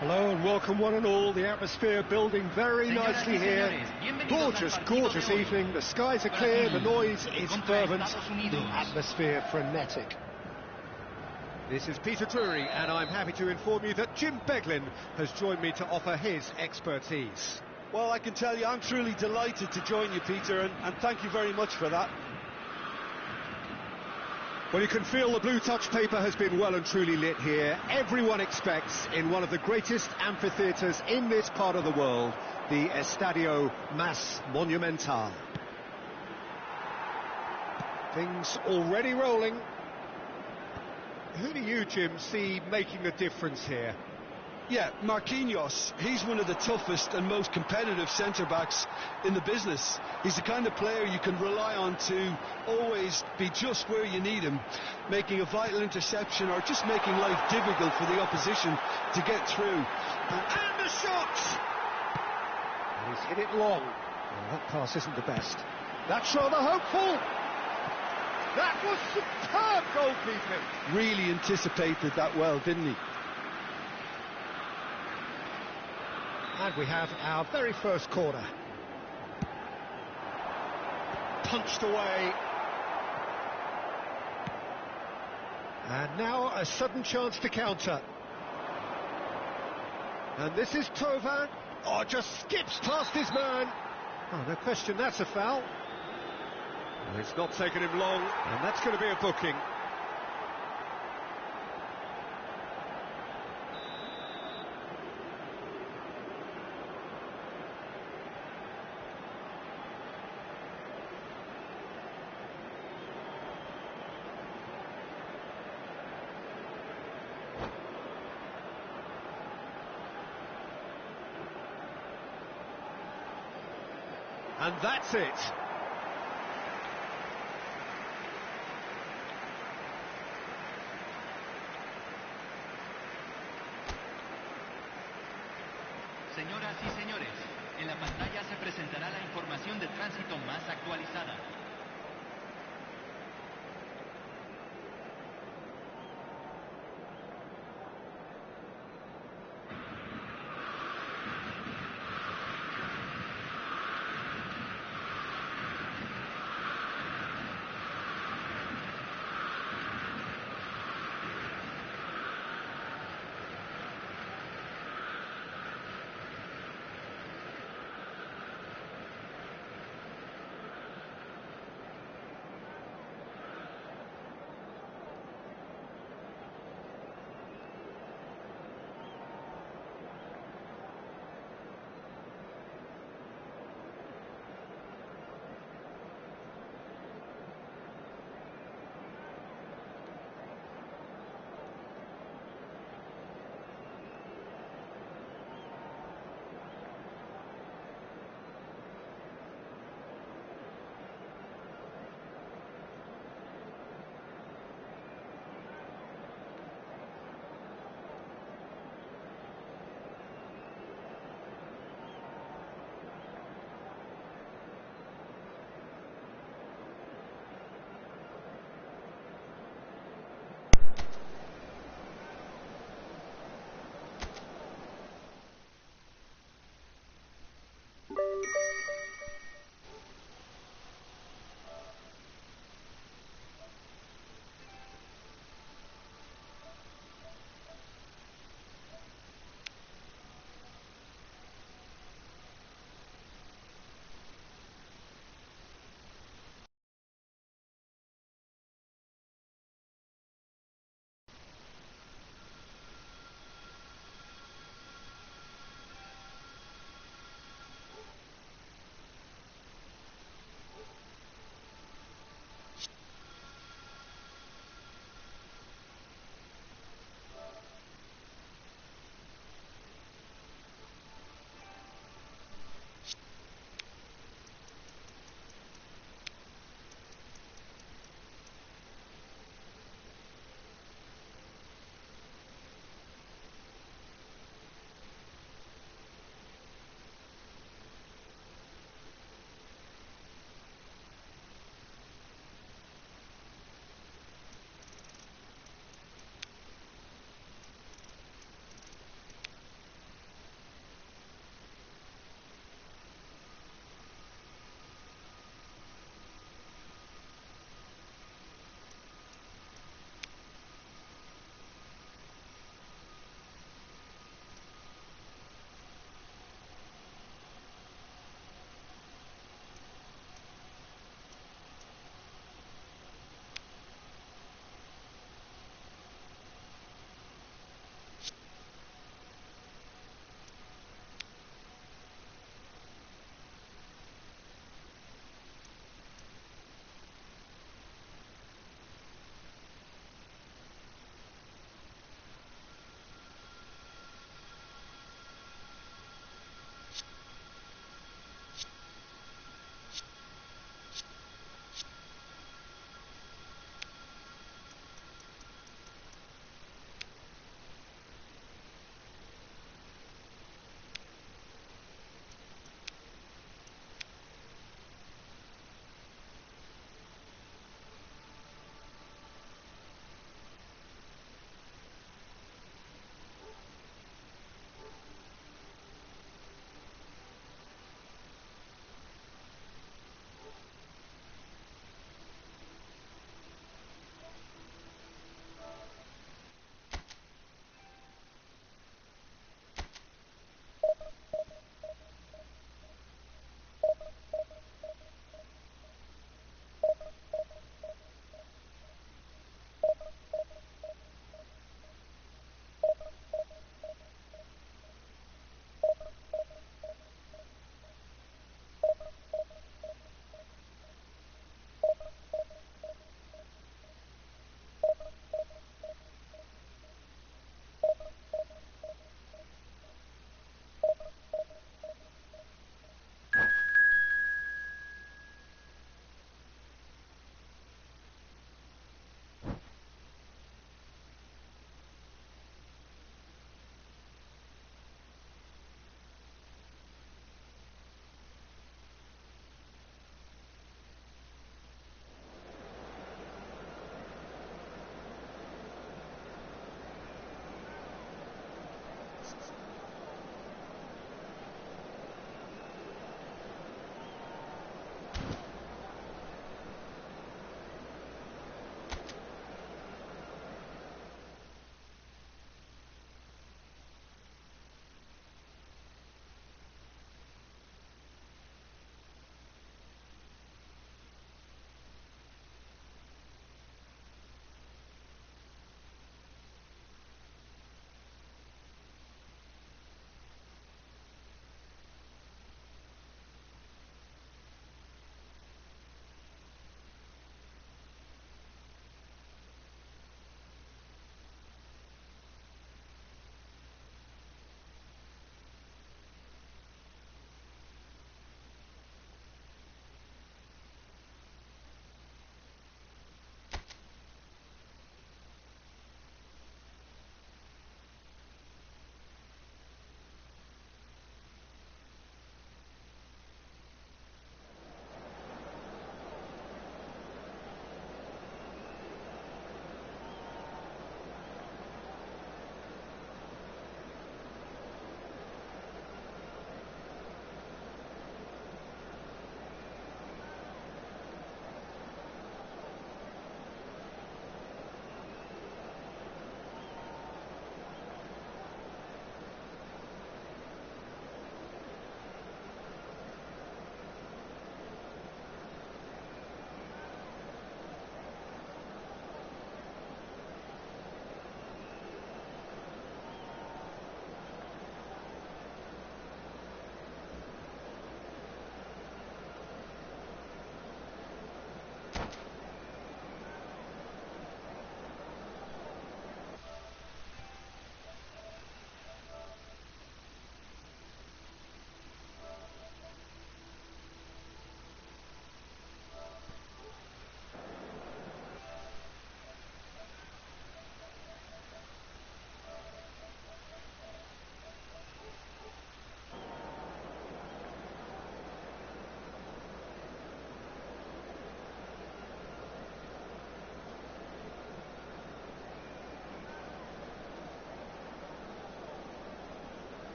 Hello and welcome one and all. The atmosphere building very nicely here. Gorgeous, gorgeous evening. The skies are clear, the noise is fervent, the atmosphere frenetic. This is Peter Drury and I'm happy to inform you that Jim Beglin has joined me to offer his expertise. Well, I can tell you I'm truly delighted to join you, Peter, and thank you very much for that. Well, you can feel the blue touch paper has been well and truly lit here. Everyone expects, in one of the greatest amphitheatres in this part of the world, the Estadio Mas Monumental. Things already rolling. Who do you, Jim, see making a difference here? Yeah, Marquinhos, he's one of the toughest and most competitive centre-backs in the business. He's the kind of player you can rely on to always be just where you need him, making a vital interception or just making life difficult for the opposition to get through. And the shot! And he's hit it long. Well, that pass isn't the best. That's rather hopeful. That was superb goalkeeping. Really anticipated that well, didn't he? And we have our very first corner. Punched away. And now a sudden chance to counter. And this is Thauvin. Oh, just skips past his man. Oh, no question, that's a foul. Well, it's not taken him long, and that's going to be a booking. And that's it. Señoras y señores, en la pantalla se presentará la información de tránsito más actualizada.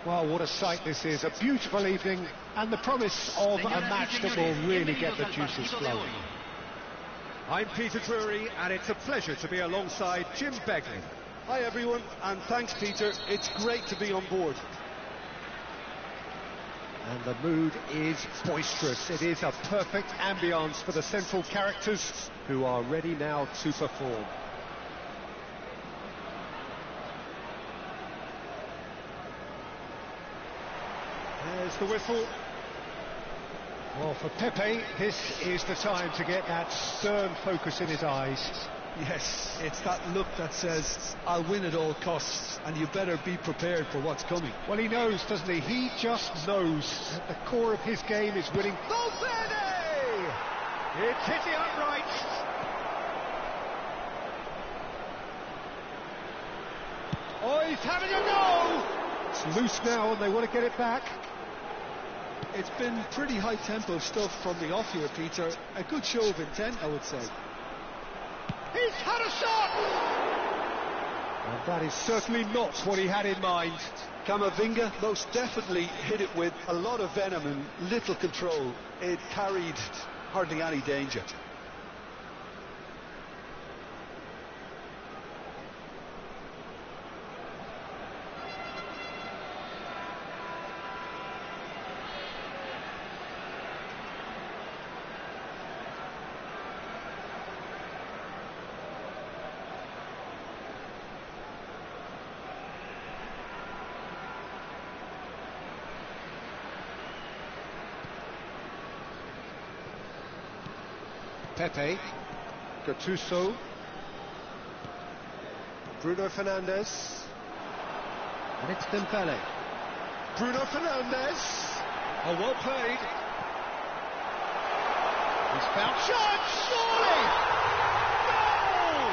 Well, what a sight this is. A beautiful evening and the promise of a match that will really get the juices flowing. I'm Peter Drury, and it's a pleasure to be alongside Jim Beglin. Hi everyone, and thanks Peter. It's great to be on board. And the mood is boisterous. It is a perfect ambience for the central characters who are ready now to perform. There's the whistle. Well, for Pepe, this is the time to get that stern focus in his eyes. Yes, it's that look that says, I'll win at all costs, and you better be prepared for what's coming. Well, he knows, doesn't he? He just knows that the core of his game is winning. Valverde! It's hit the upright. Oh, he's having a go! It's loose now, and they want to get it back. It's been pretty high-tempo stuff from the off here, Peter. A good show of intent, I would say. He's had a shot! And that is certainly not what he had in mind. Camavinga most definitely hit it with a lot of venom and little control. It carried hardly any danger. Pepe, Gattuso, Bruno Fernandes, and it's Dembele. Bruno Fernandes, oh, well played. He's found shot, surely! Goal!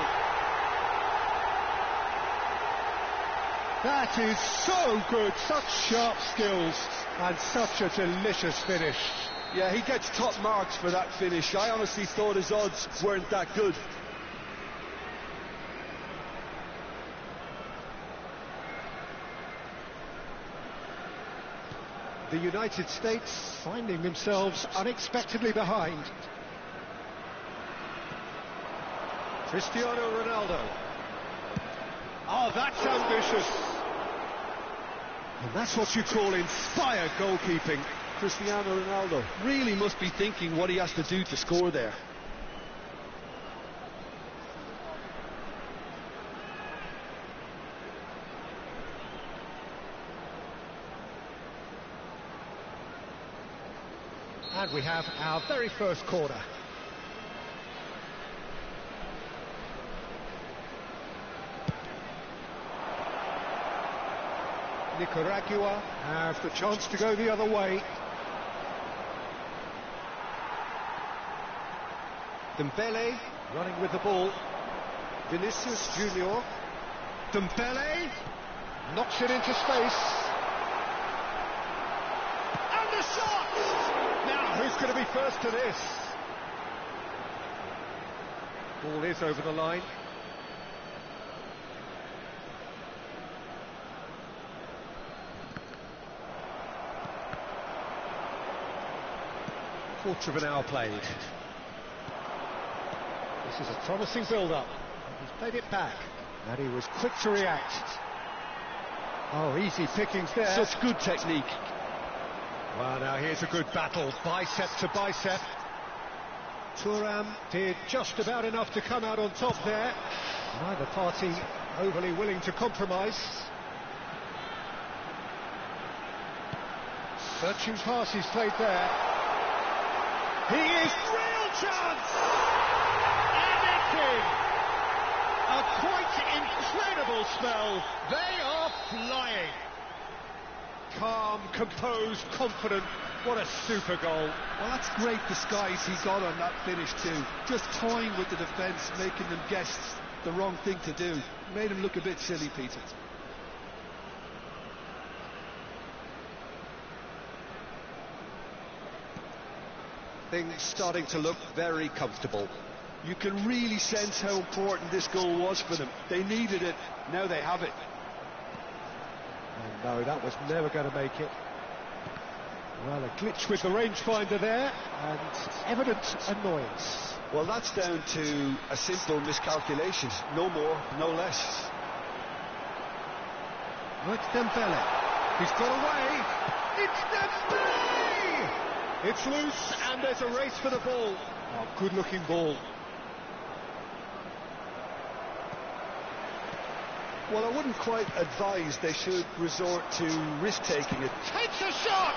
That is so good, such sharp skills, and such a delicious finish. Yeah, he gets top marks for that finish. I honestly thought his odds weren't that good. The United States finding themselves unexpectedly behind. Cristiano Ronaldo. Oh, that's ambitious. And that's what you call inspired goalkeeping. Cristiano Ronaldo really must be thinking what he has to do to score there. And we have our very first corner. Nicaragua have the chance to go the other way. Dembele running with the ball. Vinicius Junior. Dembele knocks it into space. And the shot! Now, who's going to be first to this? Ball is over the line. Quarter of an hour played. This is a promising build-up. He's played it back, and he was quick to react. Oh, easy pickings there. Such good technique. Well, now here's a good battle, bicep to bicep. Thuram did just about enough to come out on top there. Neither party overly willing to compromise. Searching pass he's played there. He is real chance! A quite incredible spell. They are flying. Calm, composed, confident. What a super goal. Well, that's great disguise he got on that finish too. Just toying with the defence, making them guess the wrong thing to do. Made him look a bit silly, Peter. Things starting to look very comfortable. You can really sense how important this goal was for them. They needed it, now they have it. And no, that was never going to make it. Well, a glitch with the rangefinder there, and evident annoyance. Well, that's down to a simple miscalculation. No more, no less. Oh, it's Dembele. He's got away. It's Dembele! It's loose, and there's a race for the ball. Oh, good-looking ball. Well, I wouldn't quite advise they should resort to risk-taking it. Takes a shot!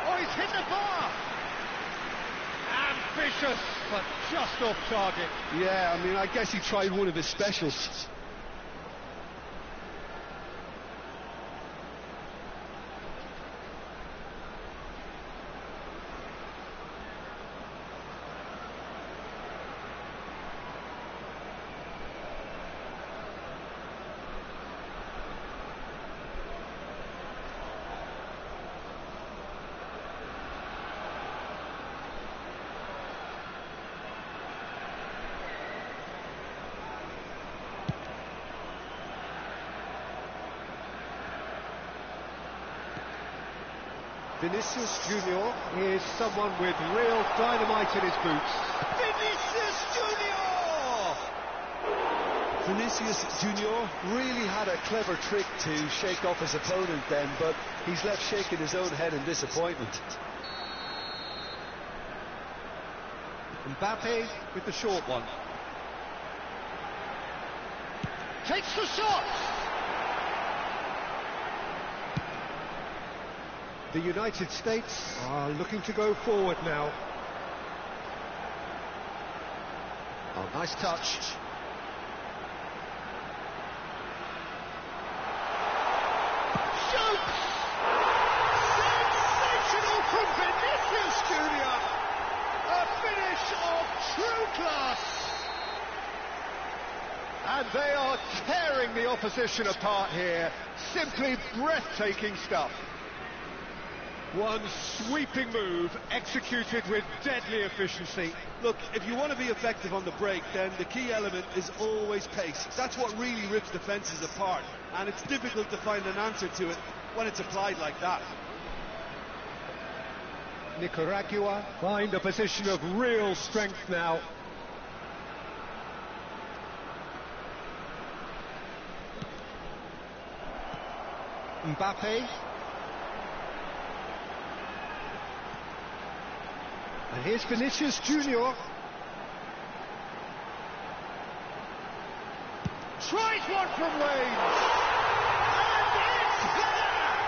Oh, he's hit the bar! Ambitious, but just off target. Yeah, I mean, I guess he tried one of his specials. Vinicius Junior is someone with real dynamite in his boots. Vinicius Junior really had a clever trick to shake off his opponent then, but he's left shaking his own head in disappointment. Mbappe with the short one. Takes the shot! The United States are looking to go forward now. Oh, nice touch. Shoots! Sensational from Vinicius Junior! A finish of true class! And they are tearing the opposition apart here. Simply breathtaking stuff. One sweeping move executed with deadly efficiency. Look, if you want to be effective on the break, then the key element is always pace. That's what really rips defences apart, and it's difficult to find an answer to it when it's applied like that. Nicaragua find a position of real strength now. Mbappe. And here's Vinicius Junior. Tries one from range. And it's there!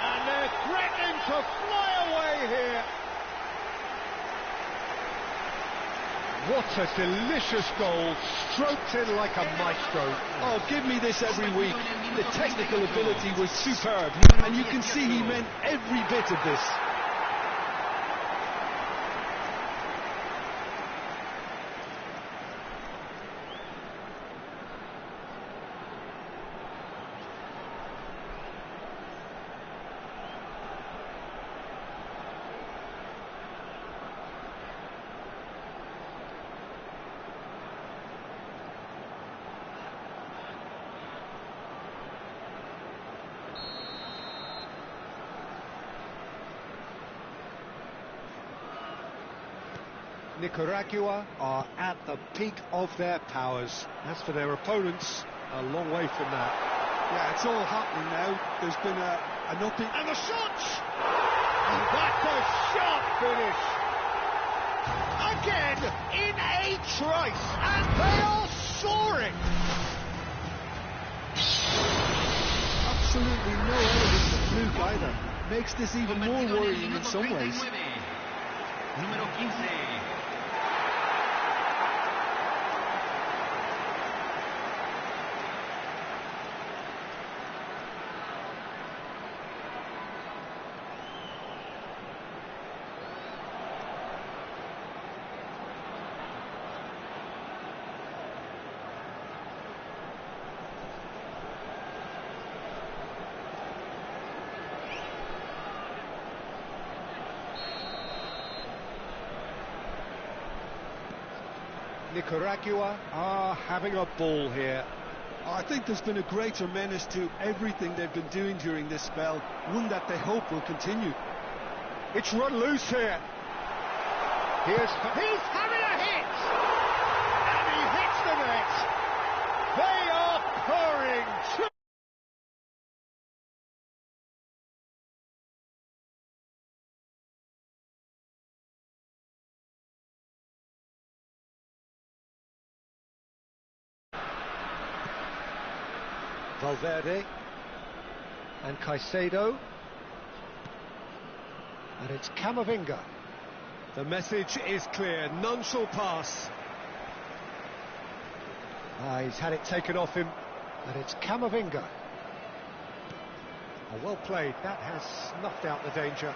And they're threatening to fly away here. What a delicious goal, stroked in like a maestro. Oh, give me this every week. The technical ability was superb, and you can see he meant every bit of this. Nicaragua are at the peak of their powers. As for their opponents, a long way from that. Yeah, it's all happening now. There's been an upping. And the shot! And that's a sharp finish! Again, in a trice, and they are soaring! Absolutely no evidence of fluke either. Makes this even more worrying in some ways. Número 15. Nicaragua are having a ball here. I think there's been a greater menace to everything they've been doing during this spell, one that they hope will continue. It's run loose here. He's having a hit! And he hits the net! They are purring! Valverde and Caicedo, and it's Camavinga. The message is clear, none shall pass. He's had it taken off him, and it's Camavinga. Oh, well played, that has snuffed out the danger.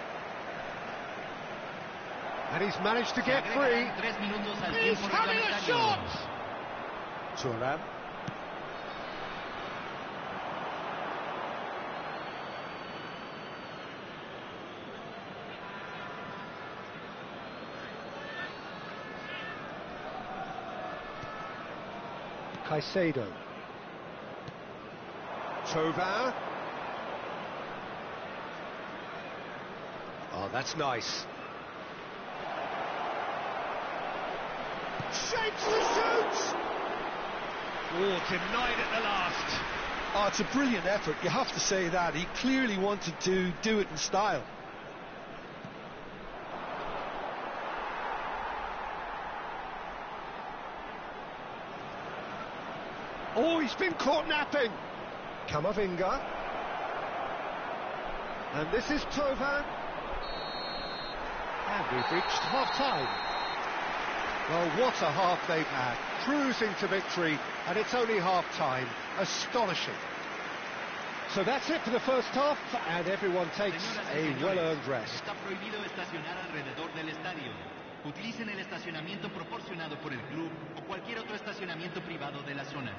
And he's managed to get free. He's having a shot! Thuram. Caicedo. Thauvin. Oh, that's nice. Shapes to shoot! Oh, denied at the last. Oh, it's a brilliant effort, you have to say that. He clearly wanted to do it in style. Oh, he's been caught napping. Camavinga. And this is Thauvin. And we've reached half-time. Well, what a half they've had. Cruising to victory, and it's only half-time. Astonishing. So that's it for the first half, and everyone takes a well-earned rest. Está prohibido estacionar alrededor del estadio. Utilicen el estacionamiento proporcionado por el club o cualquier otro estacionamiento privado de la zona.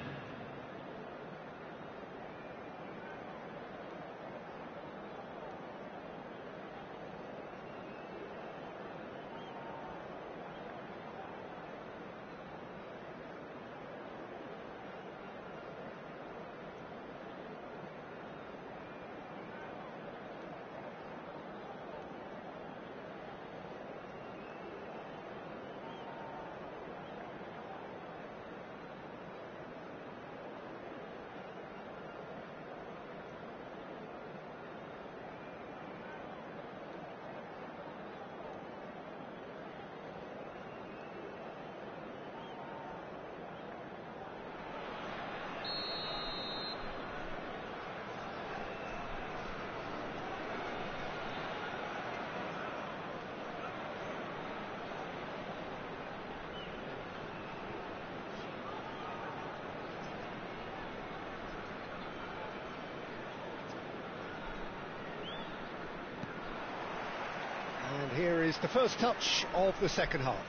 And here is the first touch of the second half.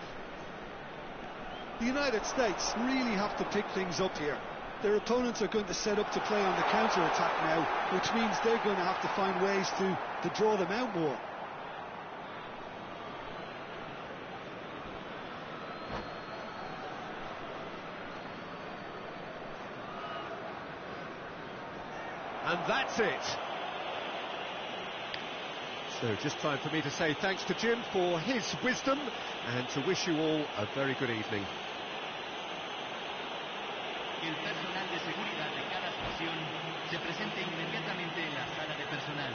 The United States really have to pick things up here. Their opponents are going to set up to play on the counter-attack now, which means they're going to have to find ways to draw them out more. And that's it. So just time for me to say thanks to Jim for his wisdom and to wish you all a very good evening. El personal de seguridad de cada estación se presente inmediatamente en la sala de personal.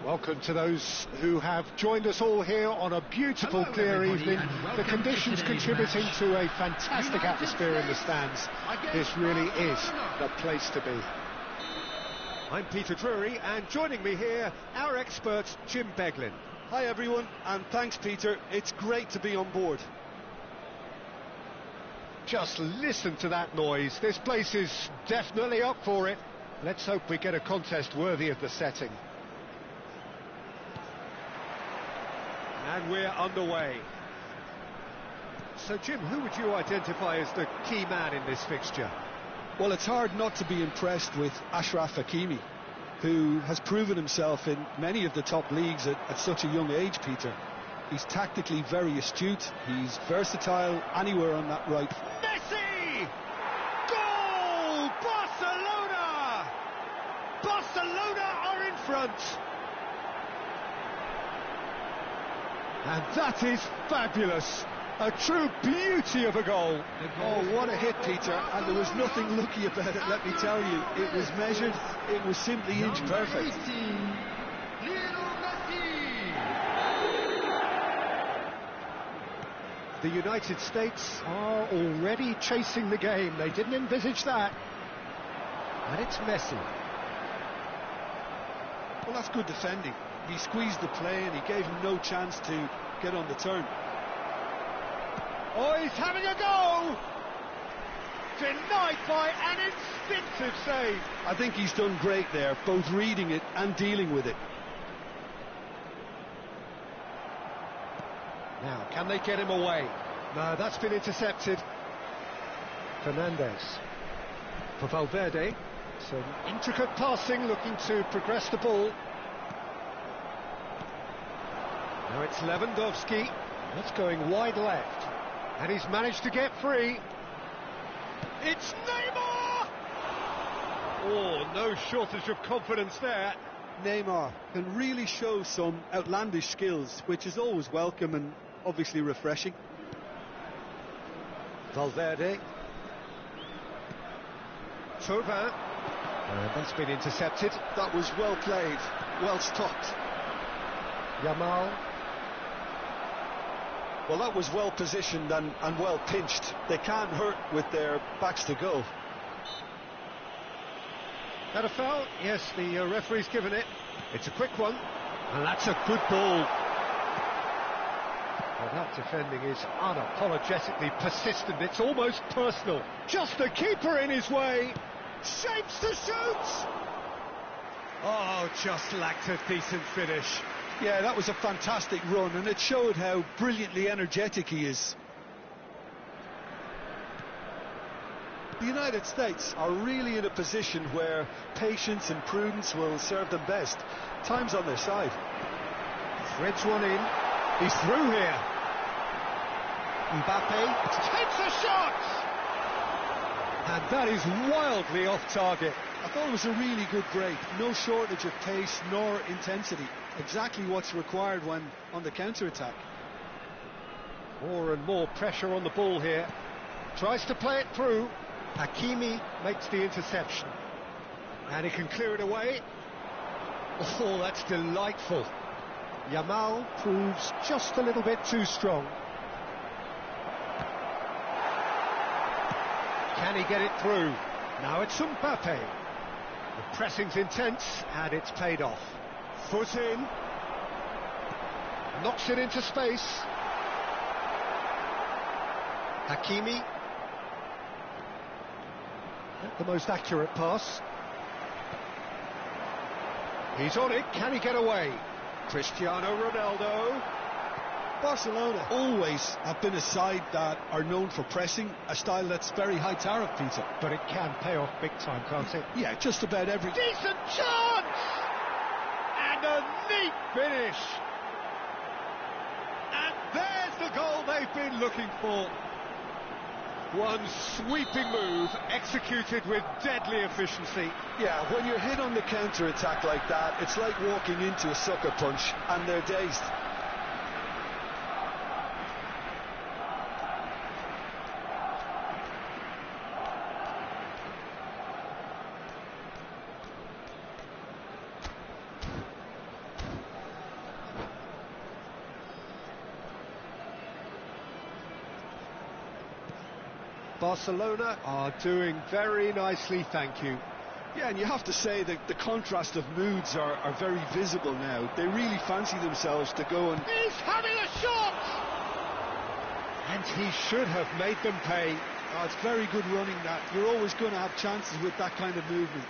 Welcome to those who have joined us all here on a beautiful, clear evening. The conditions contributing to a fantastic atmosphere in the stands. This really is the place to be. I'm Peter Drury, and joining me here, our expert, Jim Beglin. Hi everyone, and thanks Peter. It's great to be on board. Just listen to that noise. This place is definitely up for it. Let's hope we get a contest worthy of the setting. And we're underway. So, Jim, who would you identify as the key man in this fixture? Well, it's hard not to be impressed with Achraf Hakimi, who has proven himself in many of the top leagues at such a young age, Peter. He's tactically very astute, he's versatile anywhere on that right. Messi! Goal! Barcelona! Barcelona are in front! And that is fabulous. A true beauty of a goal. Oh, what a hit, Peter. And there was nothing lucky about it, let me tell you. It was measured, it was simply inch perfect. The United States are already chasing the game. They didn't envisage that. And it's Messi. Well, that's good defending. He squeezed the play and he gave him no chance to get on the turn. Oh, he's having a go! Denied by an instinctive save. I think he's done great there, both reading it and dealing with it. Now, can they get him away? No, that's been intercepted. Fernandez. For Valverde. Some intricate passing, looking to progress the ball. Now it's Lewandowski. That's going wide left. And he's managed to get free. It's Neymar! Oh, no shortage of confidence there. Neymar can really show some outlandish skills, which is always welcome and obviously refreshing. Valverde. Thauvin. And that's been intercepted. That was well played, well stopped. Yamal. Well, that was well positioned and well pinched. They can't hurt with their backs to goal. That a foul? Yes, the referee's given it. It's a quick one. And that's a good ball. Well, that defending is unapologetically persistent. It's almost personal. Just the keeper in his way. Shapes to shoot! Oh, just lacked a decent finish. Yeah, that was a fantastic run, and it showed how brilliantly energetic he is. The United States are really in a position where patience and prudence will serve them best. Time's on their side. Threads one in. He's through here. Mbappe takes a shot! And that is wildly off target. I thought it was a really good break. No shortage of pace nor intensity. Exactly what's required when on the counter-attack. More and more pressure on the ball here. Tries to play it through. Hakimi makes the interception. And he can clear it away. Oh, that's delightful. Yamal proves just a little bit too strong. Can he get it through? Now it's Mbappe. The pressing's intense, and it's paid off. Foot in. Knocks it into space. Hakimi. Not the most accurate pass. He's on it. Can he get away? Cristiano Ronaldo. Barcelona always have been a side that are known for pressing, a style that's very high tariff, Peter. But it can pay off big time, can't it? Yeah, just about every... Decent chance! And a neat finish! And there's the goal they've been looking for. One sweeping move, executed with deadly efficiency. Yeah, when you're hit on the counter-attack like that, it's like walking into a sucker punch, and they're dazed. Barcelona are doing very nicely, thank you. Yeah, and you have to say that the contrast of moods are very visible now. They really fancy themselves to go and... He's having a shot! And he should have made them pay. Oh, it's very good running, that. You're always going to have chances with that kind of movement.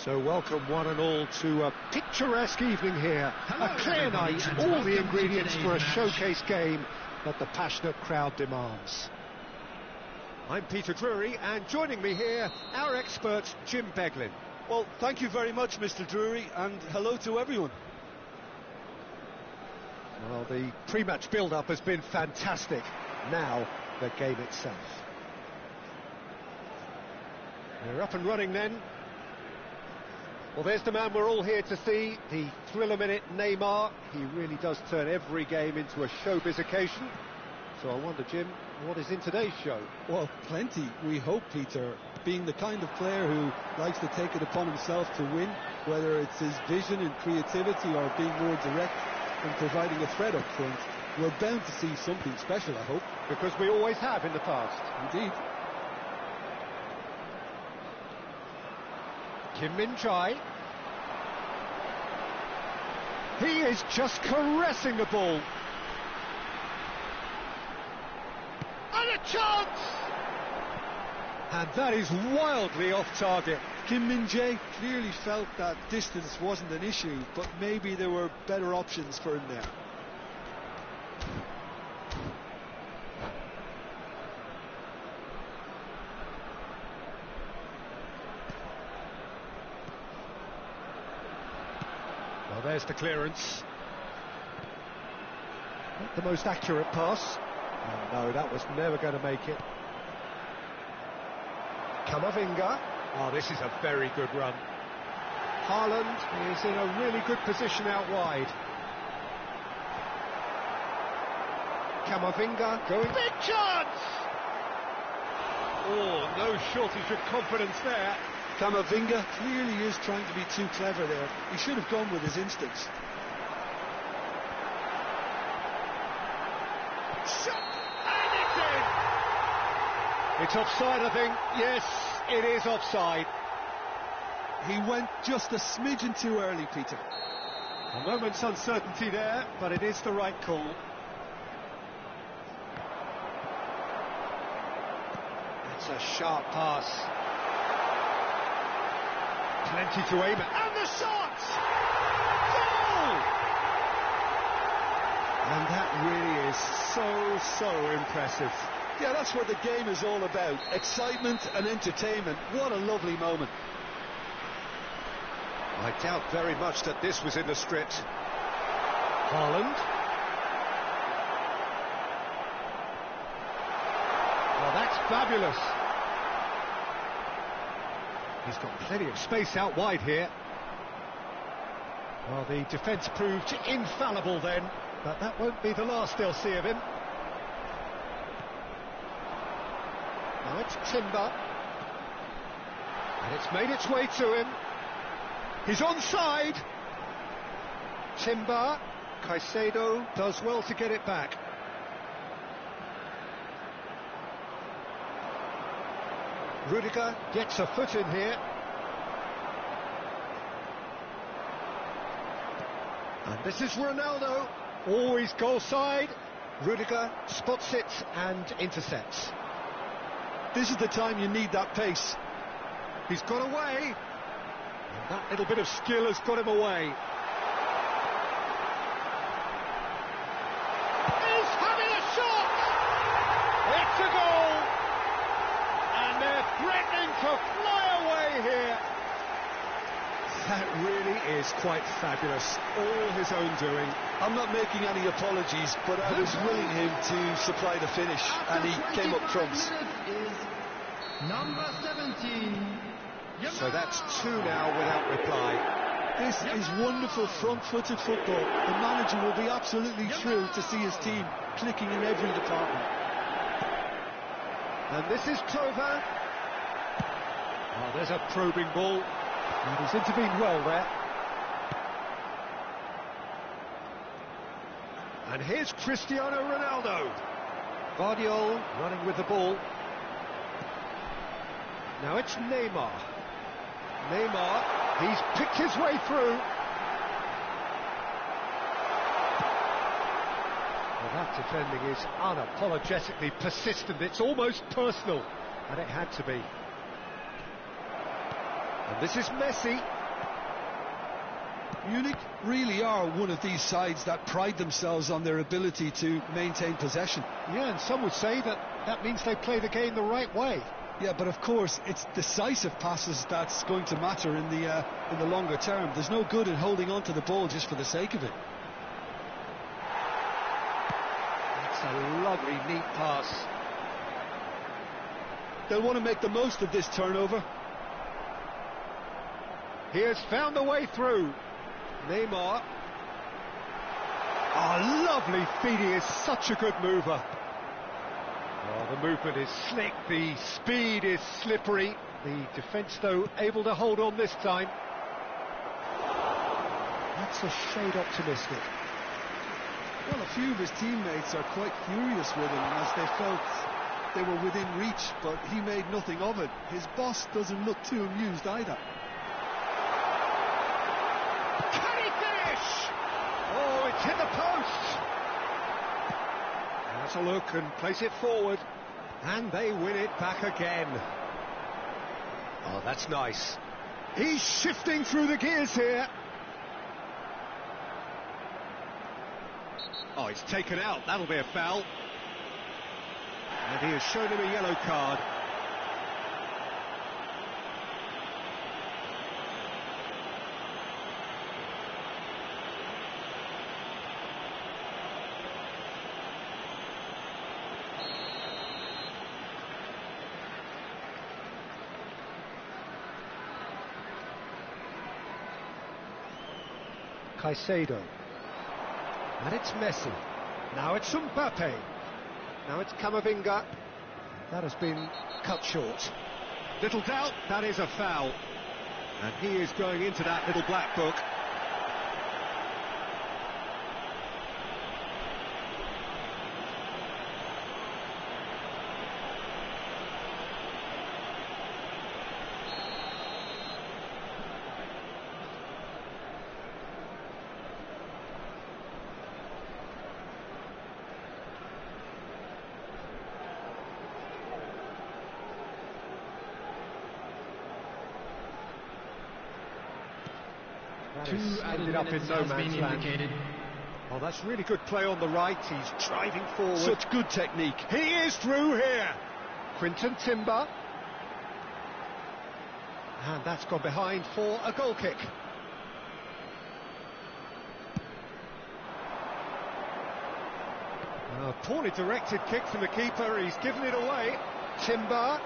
So welcome one and all to a picturesque evening here. A clear night, all the ingredients for a showcase game that the passionate crowd demands. I'm Peter Drury, and joining me here, our expert Jim Beglin. Well, thank you very much, Mr. Drury, and hello to everyone. Well, the pre-match build-up has been fantastic. Now, the game itself. We're up and running then. Well, there's the man we're all here to see, the thriller-minute Neymar. He really does turn every game into a showbiz occasion. So I wonder, Jim, what is in today's show? Well, plenty, we hope, Peter. Being the kind of player who likes to take it upon himself to win, whether it's his vision and creativity or being more direct and providing a threat up front, we're bound to see something special, I hope. Because we always have in the past. Indeed. Kim Min-jae. He is just caressing the ball. And a chance! And that is wildly off target. Kim Min-jae clearly felt that distance wasn't an issue, but maybe there were better options for him there. Well, there's the clearance. Not the most accurate pass. Oh, no, that was never going to make it. Camavinga. Oh, this is a very good run. Haaland is in a really good position out wide. Camavinga going... Big chance! Oh, no shortage of confidence there. Camavinga clearly is trying to be too clever there. He should have gone with his instincts. And it's in! It's offside, I think. Yes, it is offside. He went just a smidgen too early, Peter. A moment's uncertainty there, but it is the right call. It's a sharp pass. Plenty to aim at. And the shot! Goal! And that really is so impressive. Yeah, that's what the game is all about. Excitement and entertainment. What a lovely moment. I doubt very much that this was in the script. Haaland. Well, that's fabulous. He's got plenty of space out wide here. Well, the defence proved infallible then, but that won't be the last they'll see of him. Now it's Timber. And it's made its way to him. He's onside. Timber. Caicedo does well to get it back. Rudiger gets a foot in here. And this is Ronaldo. Always goal side. Rudiger spots it and intercepts. This is the time you need that pace. He's got away. And that little bit of skill has got him away. He's having a shot! It's a goal! And they're threatening to fly away here. That really is quite fabulous. All his own doing. I'm not making any apologies, but I was willing him to supply the finish, and he came up trumps. Number 17. So that's two now without reply. This is wonderful front-footed football. The manager will be absolutely thrilled to see his team clicking in every department. And this is Clover. Oh, there's a probing ball. And he's intervened well there. And here's Cristiano Ronaldo. Guardiola running with the ball. Now it's Neymar. Neymar, he's picked his way through. Well, that defending is unapologetically persistent. It's almost personal, and it had to be. And this is Messi. Munich really are one of these sides that pride themselves on their ability to maintain possession. Yeah, and some would say that that means they play the game the right way. Yeah, but of course, it's decisive passes that's going to matter in the longer term. There's no good in holding on to the ball just for the sake of it. That's a lovely, neat pass. They'll want to make the most of this turnover. He has found a way through. Neymar. Oh, lovely feed. He is such a good mover. Oh, the movement is slick, the speed is slippery. The defence, though, able to hold on this time. That's a shade optimistic. Well, a few of his teammates are quite furious with him as they felt they were within reach, but he made nothing of it. His boss doesn't look too amused either. Can he finish? Oh, it's hit the post. Has a look and place it forward. And they win it back again. Oh, that's nice. He's shifting through the gears here. Oh, it's taken out. That'll be a foul. And he has shown him a yellow card. Caicedo. And it's Messi. Now it's Mbappe. Now it's Camavinga. That has been cut short. Little doubt, that is a foul. And he is going into that little black book. Ended up in no man's land. Oh, that's really good play on the right. He's driving forward. Such good technique. He is through here. Quinton Timber. And that's gone behind for a goal kick. A poorly directed kick from the keeper. He's given it away. Timber.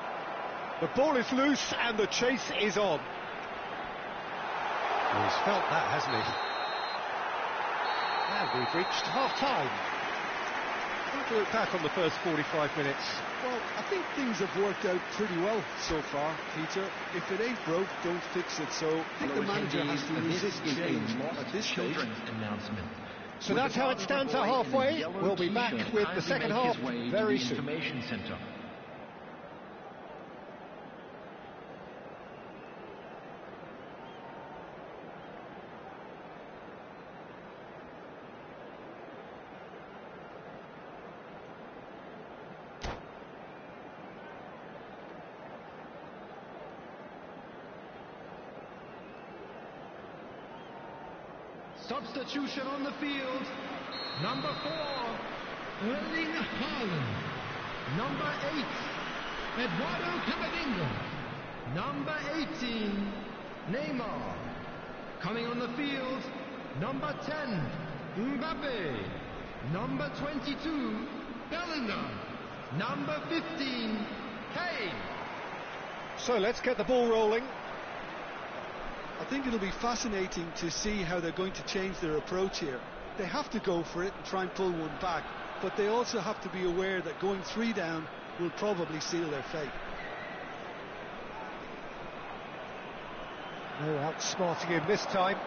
The ball is loose and the chase is on. He's felt that, hasn't he? And we've reached half-time. What do you look back on the first 45 minutes? Well, I think things have worked out pretty well so far, Peter. If it ain't broke, don't fix it. So I think the manager has to resist change at this stage. So that's how it stands at halfway. We'll be back with the second half very soon. Substitution on the field. Number 4, Erling Haaland. Number 8, Eduardo Camavinga. Number 18, Neymar. Coming on the field, number 10, Mbappe. Number 22, Bellingham. Number 15, Kane. So let's get the ball rolling. I think it'll be fascinating to see how they're going to change their approach here. They have to go for it and try and pull one back, but they also have to be aware that going 3 down will probably seal their fate. No outsmarting him this time.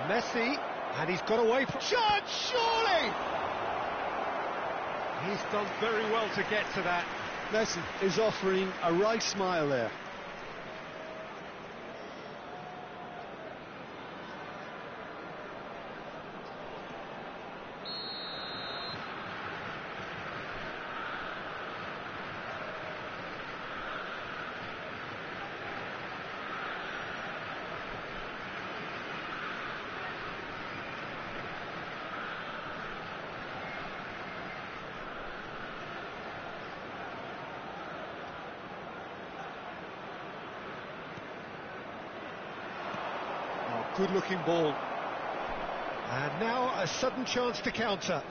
Messi, and he's got away from... Shot, surely! He's done very well to get to that. Messi is offering a right smile there. good-looking ball. And now a sudden chance to counter.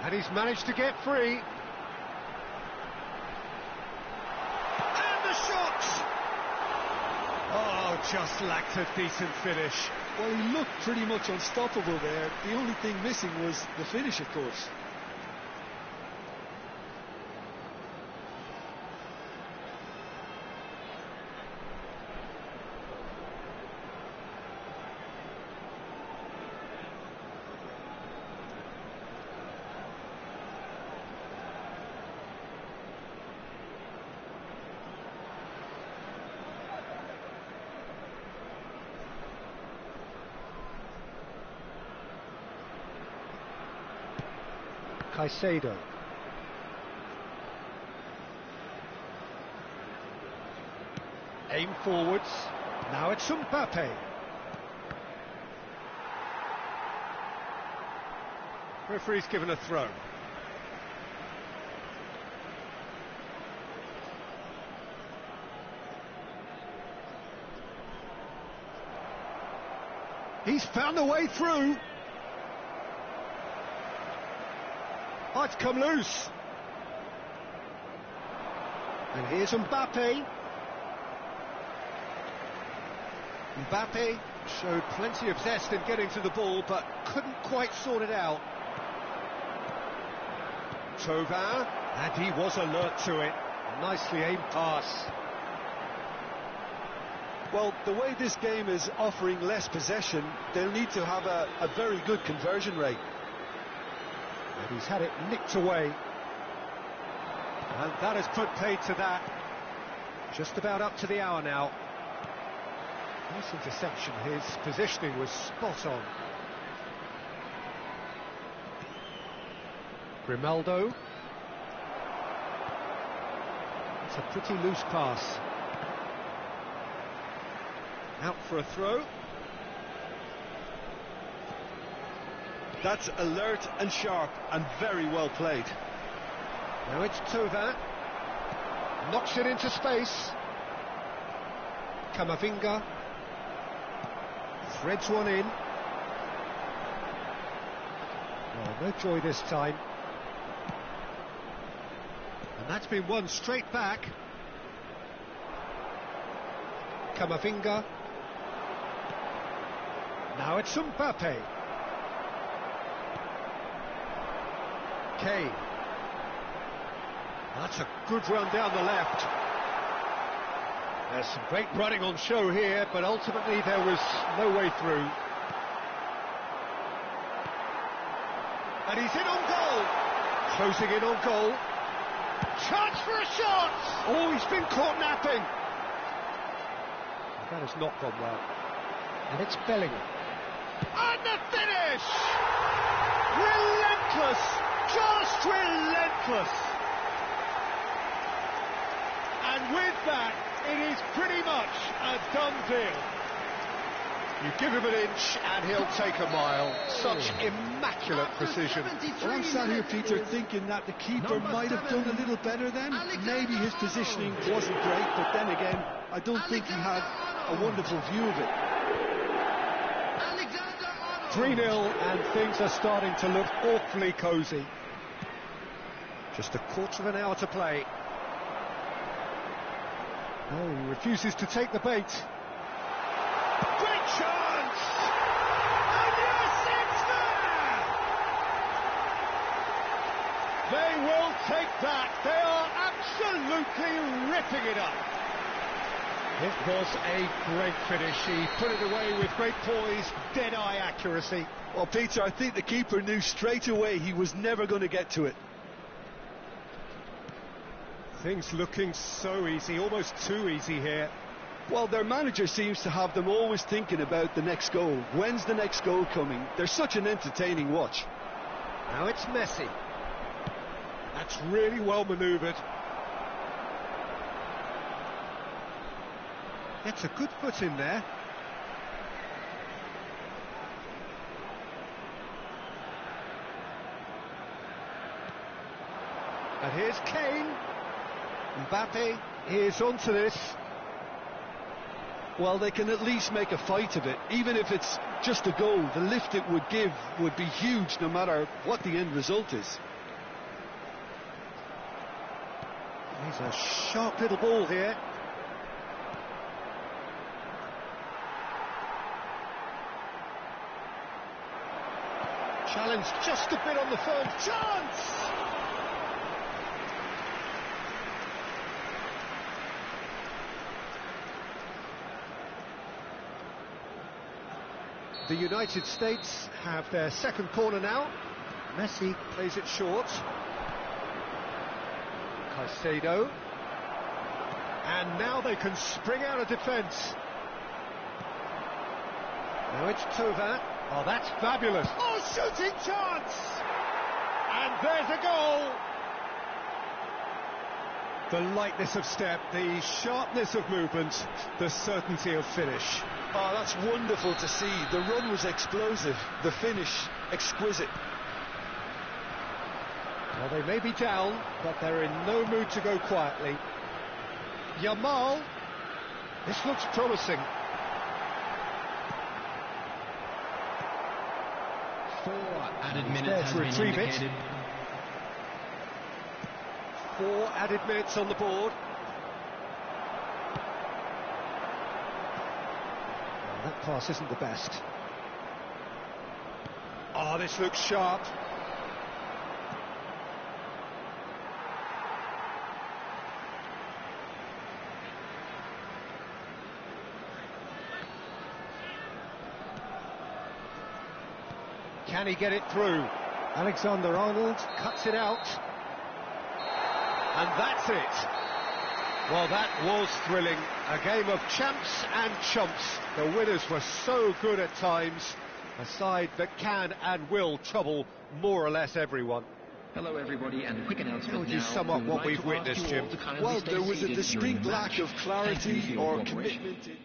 And he's managed to get free. And the shot! Oh, just lacked a decent finish. Well, he looked pretty much unstoppable there. The only thing missing was the finish, of course. Caicedo. Aim forwards. Now it's Mbappe. Referee's given a throw. He's found a way through. Oh, it's come loose. And here's Mbappe. Mbappe showed plenty of zest in getting to the ball, but couldn't quite sort it out. Thauvin, and he was alert to it. Nicely aimed pass. Well, the way this game is offering less possession, they'll need to have a very good conversion rate. And he's had it nicked away. And that has put paid to that. Just about up to the hour now. Nice interception. His positioning was spot on. Grimaldo. It's a pretty loose pass. Out for a throw. That's alert and sharp and very well played. Now it's Thauvin. Knocks it into space. Camavinga. Threads one in. Well, no joy this time. And that's been won straight back. Camavinga. Now it's Mbappe. Kane. That's a good run down the left. There's some great running on show here, but ultimately there was no way through. And he's in on goal. Closing in on goal. Chance for a shot! Oh, he's been caught napping. That has not gone well. And it's Bellingham. And the finish! Relentless! Just relentless! And with that, it is pretty much a done deal. You give him an inch and he'll take a mile. Such immaculate precision. Well, I'm sat here, Peter, thinking that the keeper might have done a little better then. Maybe his positioning wasn't great, but then again, I don't think he had a wonderful view of it. 3-0 and things are starting to look awfully cosy. Just a quarter of an hour to play. Oh, he refuses to take the bait. Great chance! And yes, it's there! They will take that. They are absolutely ripping it up. It was a great finish. He put it away with great poise, dead-eye accuracy. Well, Peter, I think the keeper knew straight away he was never going to get to it. Things looking so easy, almost too easy here. Well, their manager seems to have them always thinking about the next goal. When's the next goal coming? They're such an entertaining watch. Now it's Messi. That's really well manoeuvred. Gets a good foot in there. And here's Kane. Mbappe is onto this. Well, they can at least make a fight of it. Even if it's just a goal, the lift it would give would be huge no matter what the end result is. He's a sharp little ball here. Challenge just a bit on the firm. Chance! The United States have their second corner now. Messi plays it short. Caicedo. And now they can spring out of defence. Now it's Thauvin. Oh, that's fabulous. Oh, shooting chance! And there's a goal! The lightness of step, the sharpness of movement, the certainty of finish. Oh, that's wonderful to see. The run was explosive, the finish exquisite. Well, they may be down, but they're in no mood to go quietly. Yamal. This looks promising. 4 added He's minutes there has to been retrieve it. indicated. 4 added minutes on the board. Oh, that pass isn't the best. Oh, this looks sharp. Can he get it through? Alexander-Arnold cuts it out. And that's it. Well, that was thrilling. A game of champs and chumps. The winners were so good at times. A side that can and will trouble more or less everyone. Hello everybody, and a quick announcement. How would you now. sum up We would what like we've to ask witnessed, you all Jim? to kindly Well, stay there was a seated during distinct the lack match. of Thank you clarity for your or cooperation. commitment.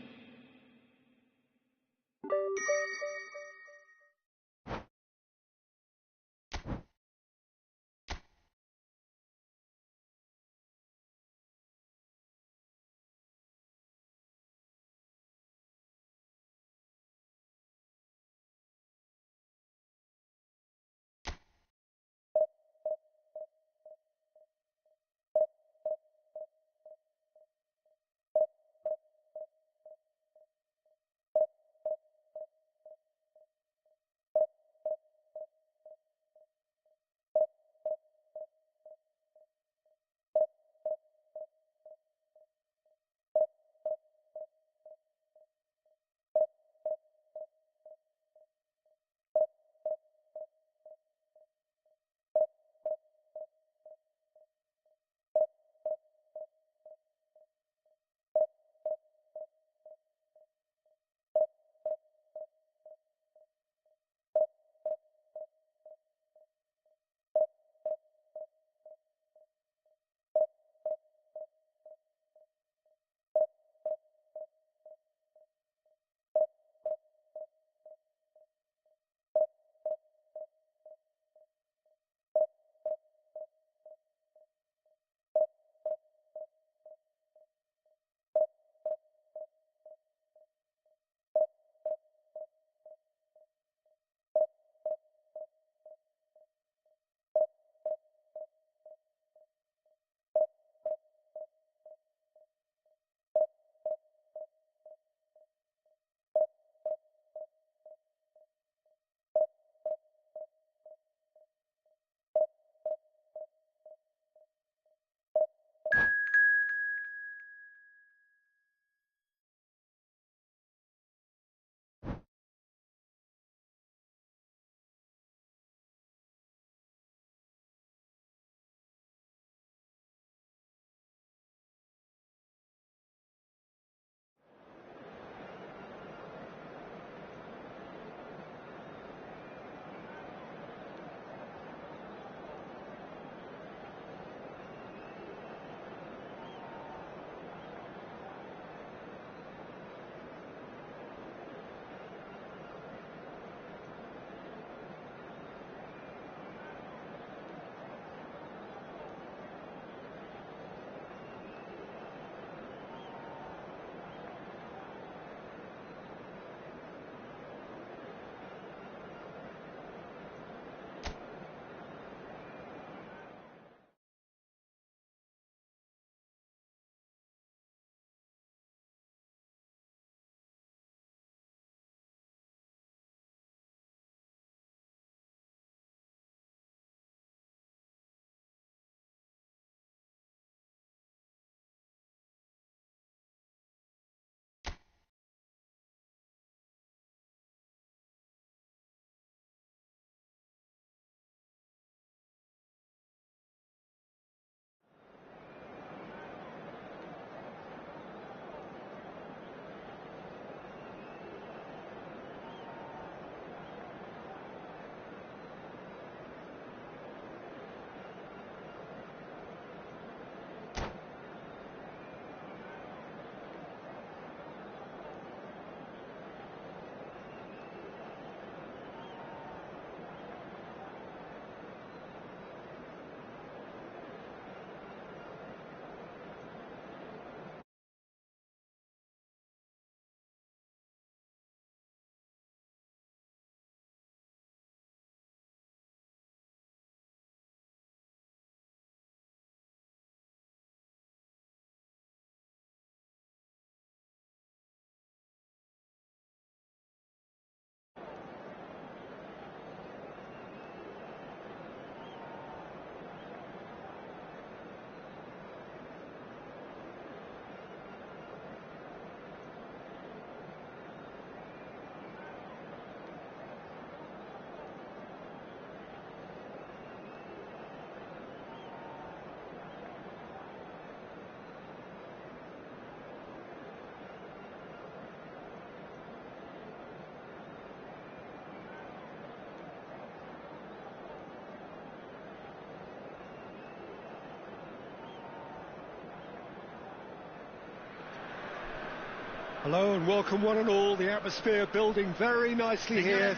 Hello and welcome one and all. The atmosphere building very nicely here.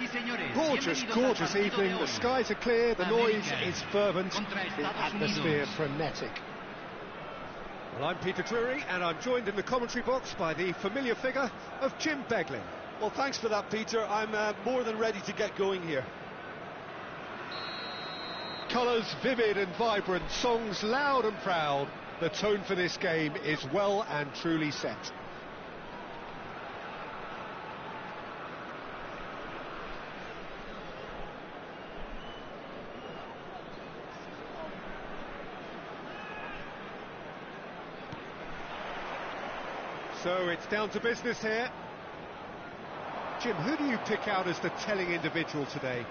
Gorgeous, gorgeous evening. The skies are clear, the noise is fervent, the atmosphere frenetic. Well, I'm Peter Drury and I'm joined in the commentary box by the familiar figure of Jim Beglin. Well, thanks for that, Peter. I'm more than ready to get going here. Colours vivid and vibrant, songs loud and proud. The tone for this game is well and truly set. So it's down to business here. Jim, who do you pick out as the telling individual today?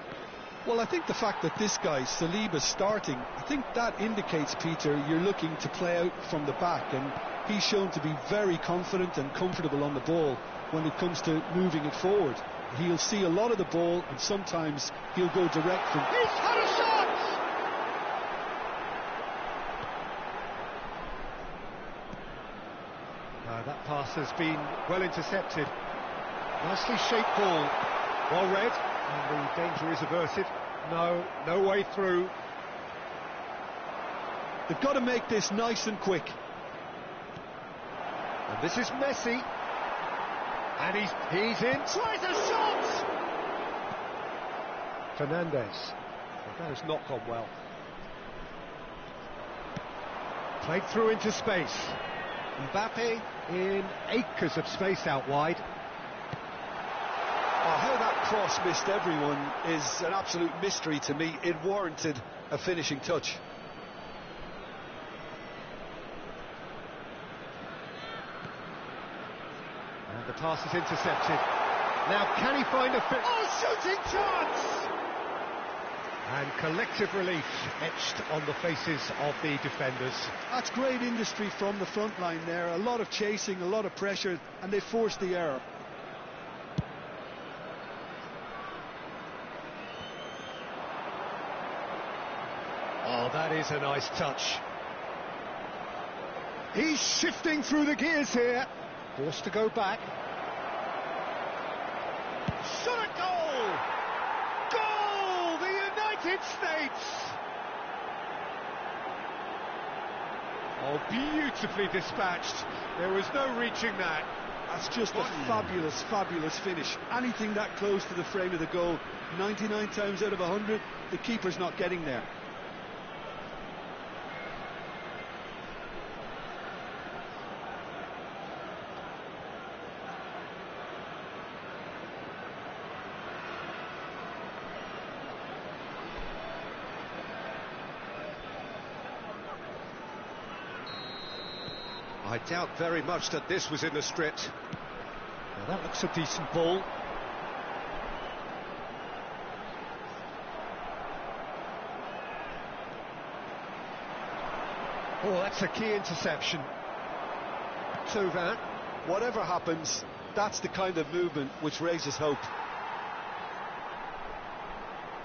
Well, I think the fact that this guy, Saliba, starting, I think that indicates, Peter, you're looking to play out from the back, and he's shown to be very confident and comfortable on the ball when it comes to moving it forward. He'll see a lot of the ball, and sometimes he'll go direct from... He's had a shot! That pass has been well intercepted. Nicely shaped ball. Well read, and the danger is averted. No way through. They've got to make this nice and quick. And this is Messi. And he's in. Tries a shot! Fernandes. Well, that has not gone well. Played through into space. Mbappe in acres of space out wide. Oh, how that cross missed everyone is an absolute mystery to me. It warranted a finishing touch. And the pass is intercepted. Now can he find a fit? Oh, shooting chance! And collective relief etched on the faces of the defenders. That's great industry from the front line there. A lot of chasing, a lot of pressure, and they forced the error. Oh, that is a nice touch. He's shifting through the gears here. Forced to go back. Shot a goal! Goal! The United States! Oh, beautifully dispatched. There was no reaching that. That's just a fabulous, fabulous finish. Anything that close to the frame of the goal, 99 times out of 100, the keeper's not getting there. I doubt very much that this was in the script. Now that looks a decent ball. Oh, that's a key interception. Thauvin. Whatever happens, that's the kind of movement which raises hope.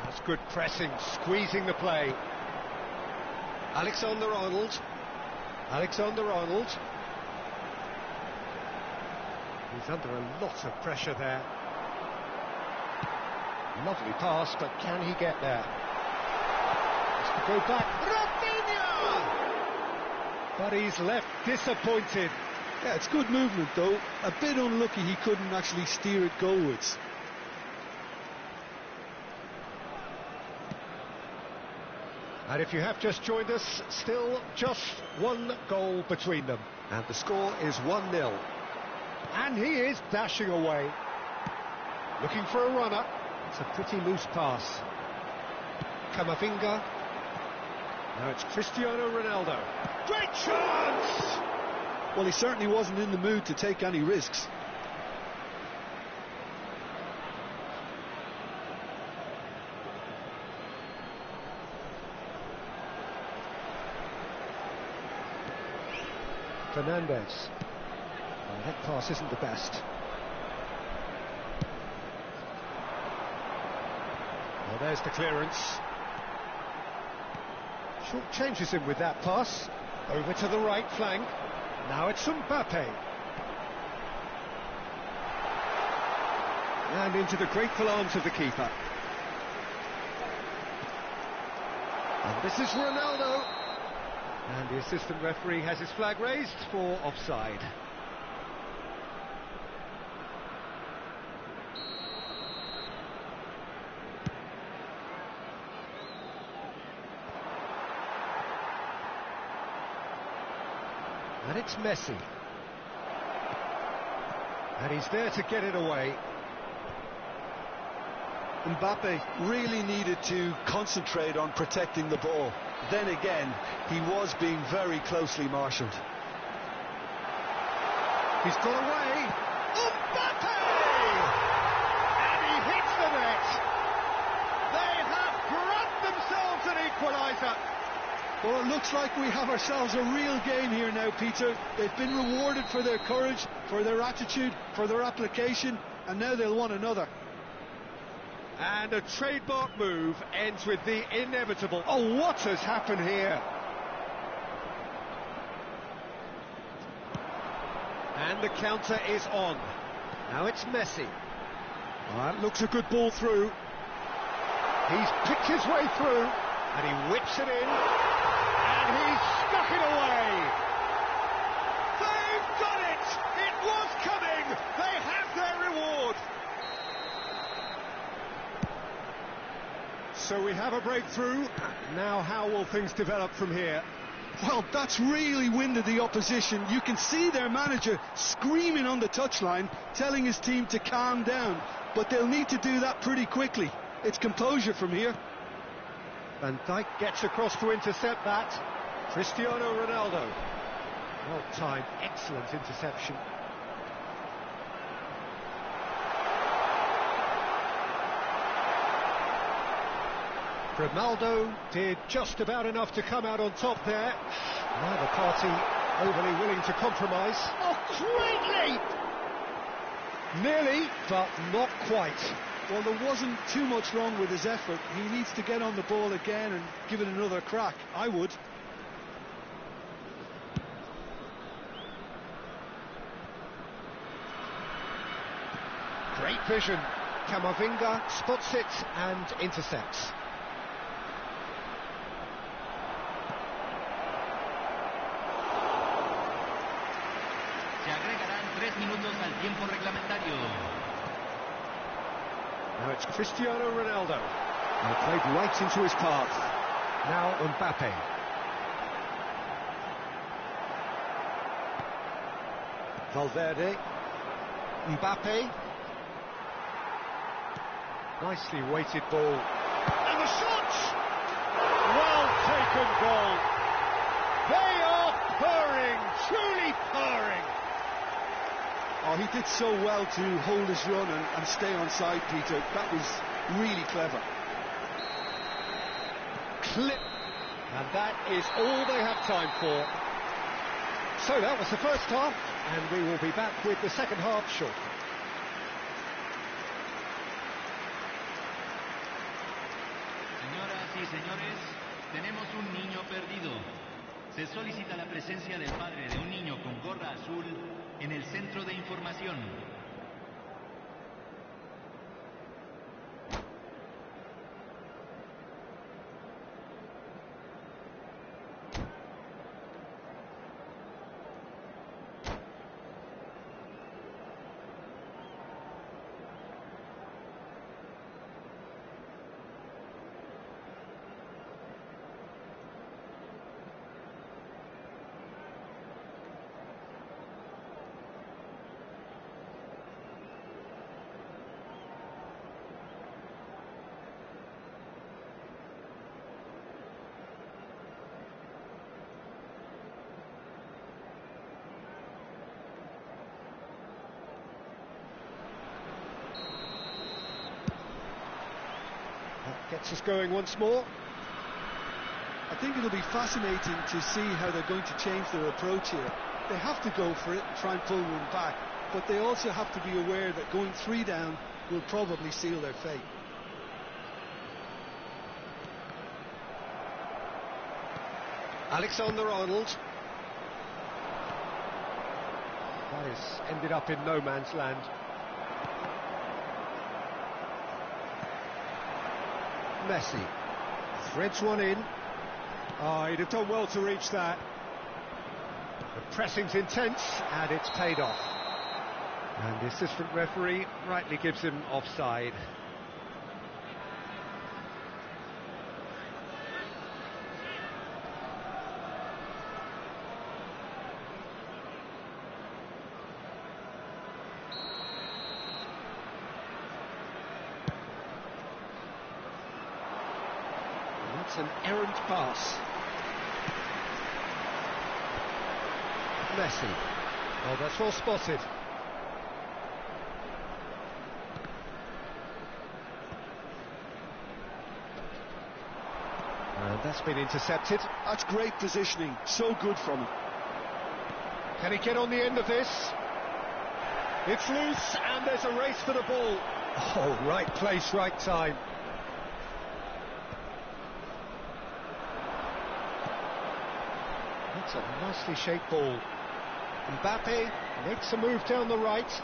That's good pressing, squeezing the play. Alexander-Arnold. Alexander-Arnold. He's under a lot of pressure there. Lovely pass, but can he get there? Has to go back. Rafinha! But he's left disappointed. Yeah, it's good movement though. A bit unlucky he couldn't actually steer it goalwards. And if you have just joined us, still just one goal between them. And the score is 1-0. And he is dashing away. Looking for a runner. It's a pretty loose pass. Camavinga. Now it's Cristiano Ronaldo. Great chance! Well, he certainly wasn't in the mood to take any risks. Fernandes. Well, that pass isn't the best. Well, there's the clearance. Short changes him with that pass. Over to the right flank. Now it's Mbappe. And into the grateful arms of the keeper. And this is Ronaldo. And the assistant referee has his flag raised for offside. And it's Messi. And he's there to get it away. Mbappe really needed to concentrate on protecting the ball. Then again, he was being very closely marshalled. He's got away. Mbappe! And he hits the net. They have grabbed themselves an equaliser. Well, it looks like we have ourselves a real game here now, Peter. They've been rewarded for their courage, for their attitude, for their application, and now they'll want another. And a trademark move ends with the inevitable. Oh, what has happened here? And the counter is on. Now it's Messi. Well, that looks a good ball through. He's picked his way through, and he whips it in, and he's stuck it away. They've done it! It was coming! They have their reward! So we have a breakthrough. Now how will things develop from here? Well, that's really winded the opposition. You can see their manager screaming on the touchline, telling his team to calm down. But they'll need to do that pretty quickly. It's composure from here. Van Dijk gets across to intercept that. Cristiano Ronaldo. Well timed, excellent interception. Ronaldo did just about enough to come out on top there. Neither party overly willing to compromise. Oh, great leap! Nearly, but not quite. Well, there wasn't too much wrong with his effort. He needs to get on the ball again and give it another crack. I would. Great vision. Camavinga spots it and intercepts. Se agregarán 3 minutos al tiempo reglamentario. Now it's Cristiano Ronaldo. And played right into his path. Now Mbappe. Valverde. Mbappe. Nicely weighted ball. And the shot! Well taken goal. They are purring, truly purring. Oh, he did so well to hold his run and stay on side, Peter. That was really clever. Clip. And that is all they have time for. So that was the first half, and we will be back with the second half shortly. Señoras y señores, tenemos un niño perdido. Se solicita la presencia del padre de un niño con gorra azul en el centro de información. Gets us going once more. I think it'll be fascinating to see how they're going to change their approach here. They have to go for it and try and pull one back, but they also have to be aware that going 3 down will probably seal their fate. Alexander-Arnold. That has ended up in no man's land. Messi. Threads one in. Oh, he'd have done well to reach that. The pressing's intense, and it's paid off. And the assistant referee rightly gives him offside. And that's an errant pass. Messi. Oh, that's well spotted. And that's been intercepted. That's great positioning, so good from him. Can he get on the end of this? It's loose, and there's a race for the ball. Oh, right place, right time. That's a nicely shaped ball. Mbappe makes a move down the right.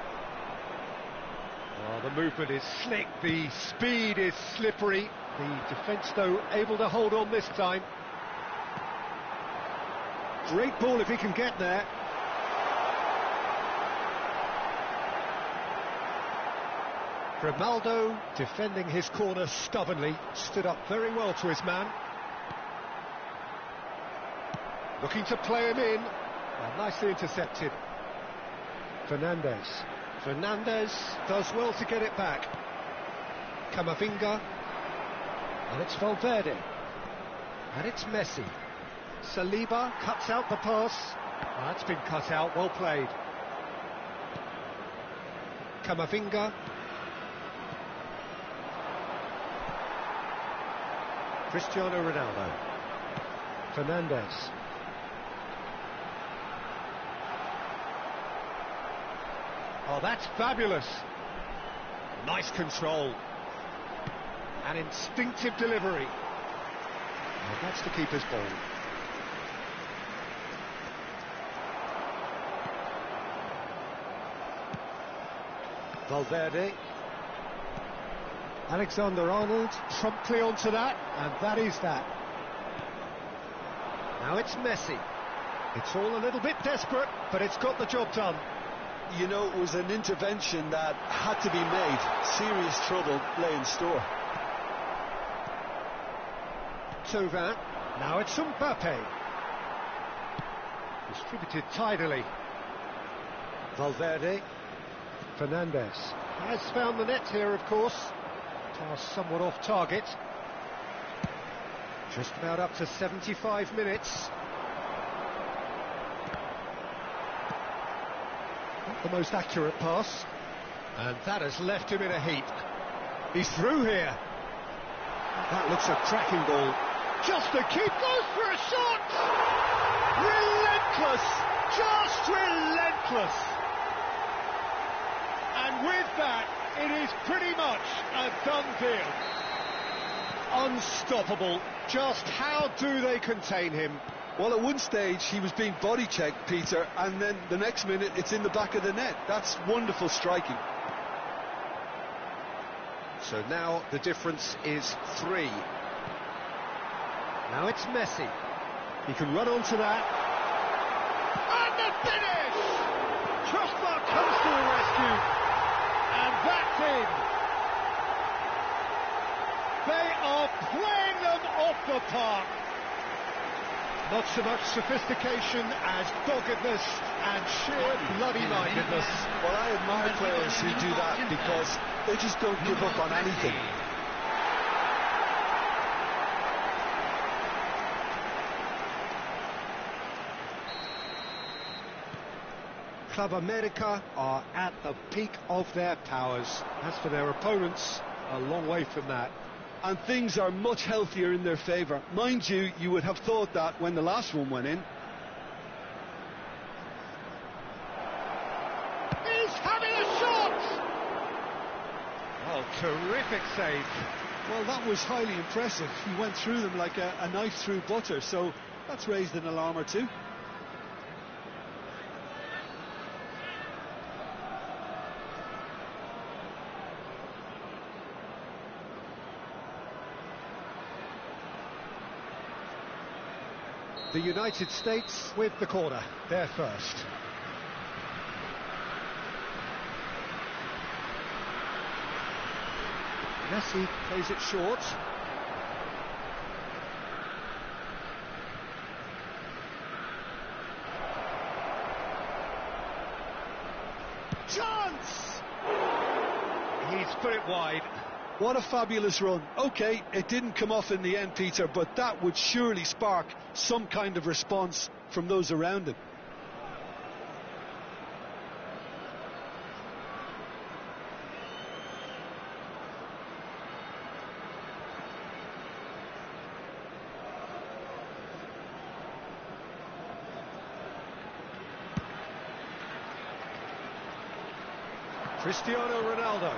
Oh, the movement is slick, the speed is slippery. The defence, though, able to hold on this time. Great ball if he can get there. Grimaldo defending his corner stubbornly, stood up very well to his man. Looking to play him in. Oh, nicely intercepted. Fernandes does well to get it back. Camavinga. And it's Valverde. And it's Messi. Saliba cuts out the pass. Oh, that's been cut out, well played. Camavinga. Cristiano Ronaldo. Fernandes. Oh, that's fabulous. Nice control. An instinctive delivery. And that's the keeper's ball. Valverde. Alexander-Arnold promptly onto that, and that is that. Now it's Messi. It's all a little bit desperate, but it's got the job done. You know, it was an intervention that had to be made. Serious trouble lay in store. Thauvin. Now it's Mbappe. Distributed tidily. Valverde. Fernandes has found the net here, of course. Pass somewhat off target. Just about up to 75 minutes. Not the most accurate pass. And that has left him in a heap. He's through here. That looks a cracking ball. Just the keep goes for a shot! Relentless! Just relentless! And with that, it is pretty much a done deal. Unstoppable. Just how do they contain him? Well, at one stage he was being body checked, Peter, and then the next minute it's in the back of the net. That's wonderful striking. So now the difference is 3. Now it's Messi. He can run onto that. And the finish! Trustmark comes to the rescue. And that's in. They are playing them off the park. Not so much sophistication as doggedness and sheer bloody-mindedness. Well, I admire players who do that because they just don't give up on anything. Club America are at the peak of their powers. As for their opponents, a long way from that. And things are much healthier in their favour. Mind you, you would have thought that when the last one went in. He's having a shot! Oh, terrific save. Well, that was highly impressive. He went through them like a knife through butter, so that's raised an alarm or two. The United States with the corner, they're first. Messi plays it short. Chance! He's put it wide. What a fabulous run. OK, it didn't come off in the end, Peter, but that would surely spark some kind of response from those around him. Cristiano Ronaldo.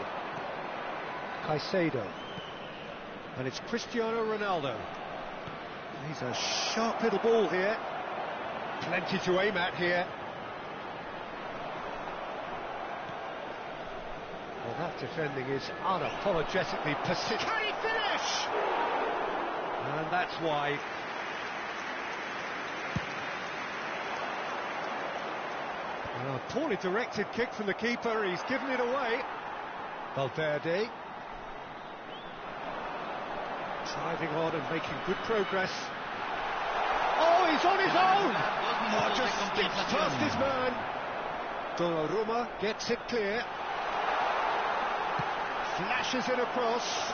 Caicedo. And it's Cristiano Ronaldo. He's a sharp little ball here. Plenty to aim at here. Well, that defending is unapologetically persistent. Can he finish? And that's why. A poorly directed kick from the keeper, he's given it away. Valverde. Driving on and making good progress. Oh, he's on his own! Oh, just skips past his man. Donnarumma gets it clear. Flashes it across.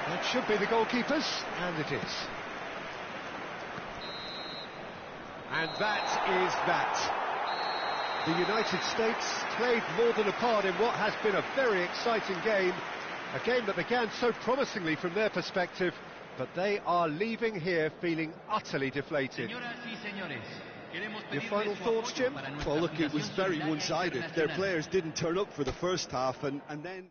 That should be the goalkeeper's, and it is. And that is that. The United States played more than a part in what has been a very exciting game. A game that began so promisingly from their perspective, but they are leaving here feeling utterly deflated. Your final thoughts, Jim? Well, look, it was very one-sided. Their players didn't turn up for the first half, and then...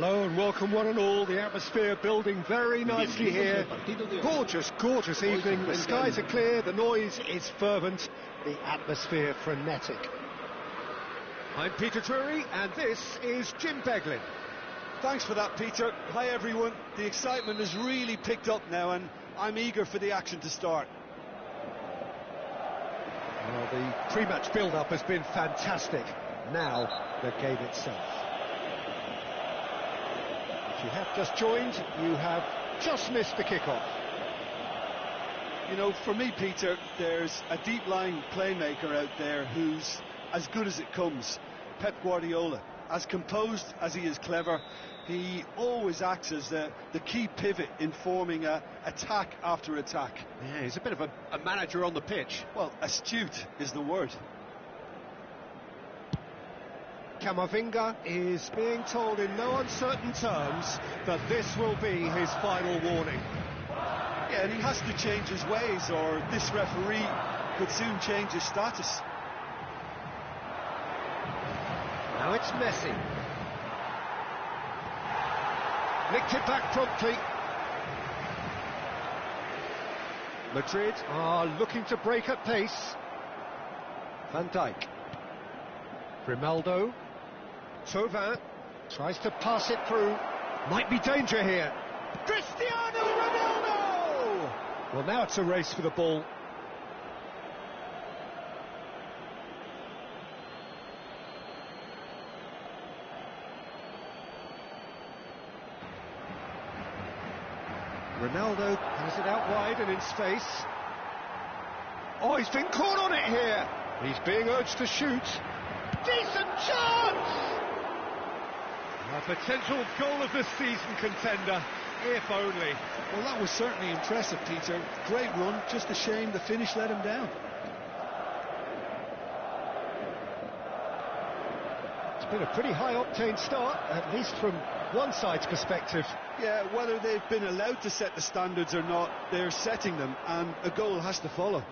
Hello and welcome one and all. The atmosphere building very nicely here. Gorgeous, gorgeous evening. The skies are clear, the noise is fervent, the atmosphere frenetic. I'm Peter Drury and this is Jim Beglin. Thanks for that, Peter. Hi everyone. The excitement has really picked up now and I'm eager for the action to start. Well, the pre-match build-up has been fantastic. Now, the game itself. If you have just joined, you have just missed the kick-off. You know, for me, Peter, there's a deep-lying playmaker out there who's as good as it comes. Pep Guardiola. As composed as he is clever, he always acts as the key pivot in forming attack after attack. Yeah, he's a bit of a manager on the pitch. Well, astute is the word. Camavinga is being told in no uncertain terms that this will be his final warning. Yeah, and he has to change his ways or this referee could soon change his status. Now it's Messi. Nicked it back promptly. Madrid are looking to break at pace. Van Dijk. Grimaldo. Thauvin tries to pass it through. Might be danger here. Cristiano Ronaldo! Well, now it's a race for the ball. Ronaldo has it out wide and in space. Oh, he's been caught on it here. He's being urged to shoot. Decent chance! A potential goal of the season contender, if only. Well, that was certainly impressive, Peter. Great run, just a shame the finish let him down. It's been a pretty high-octane start, at least from one side's perspective. Yeah, whether they've been allowed to set the standards or not, they're setting them, and a goal has to follow.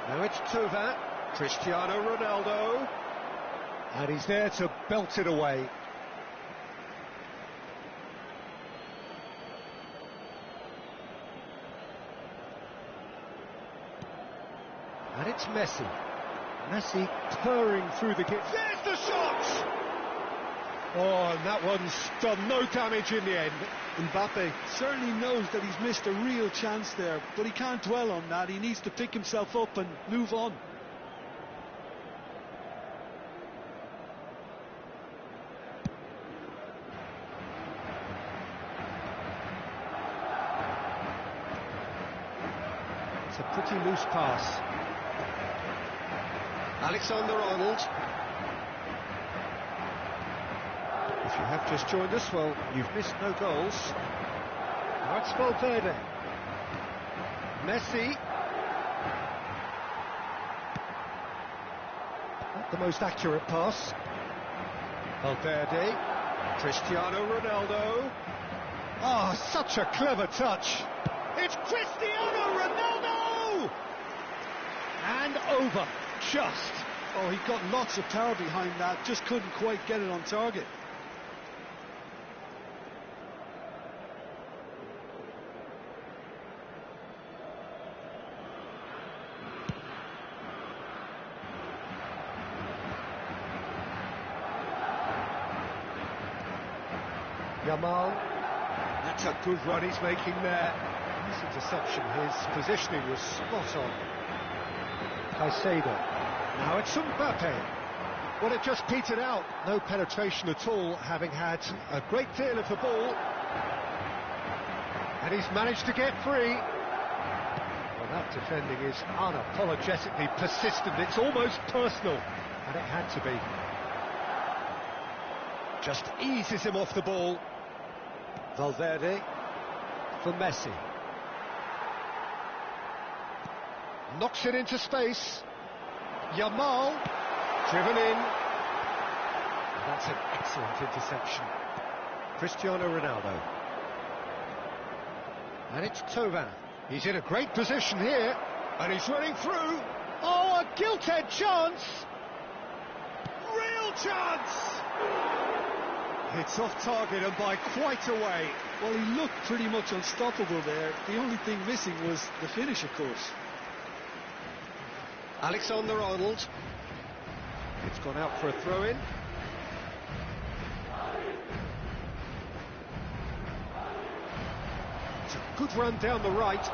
Now it's Thauvin, Cristiano Ronaldo, and he's there to belt it away. And it's Messi. Messi purring through the kit. There's the shot! Oh, and that one's done no damage in the end. Mbappe certainly knows that he's missed a real chance there, but he can't dwell on that. He needs to pick himself up and move on. It's a pretty loose pass. Alexander-Arnold. If you have just joined us, well, you've missed no goals. Now it's Valverde. Messi. Not the most accurate pass. Valverde. Cristiano Ronaldo. Ah, such a clever touch. It's Cristiano Ronaldo! And over. Just. Oh, he got lots of power behind that, just couldn't quite get it on target. Yamal. That's a good run he's making there. Nice interception. His positioning was spot on. Caicedo. Now it's Mbappe. Well, it just petered out. No penetration at all, having had a great deal of the ball. And he's managed to get free. Well, that defending is unapologetically persistent. It's almost personal. And it had to be. Just eases him off the ball. Valverde for Messi. Knocks it into space. Yamal, driven in. That's an excellent interception. Cristiano Ronaldo. And it's Thauvin. He's in a great position here. And he's running through. Oh, a gilt-edged chance. Real chance! It's off target and by quite a way. Well, he looked pretty much unstoppable there. The only thing missing was the finish, of course. Alexander-Arnold. It's gone out for a throw-in. It's a good run down the right.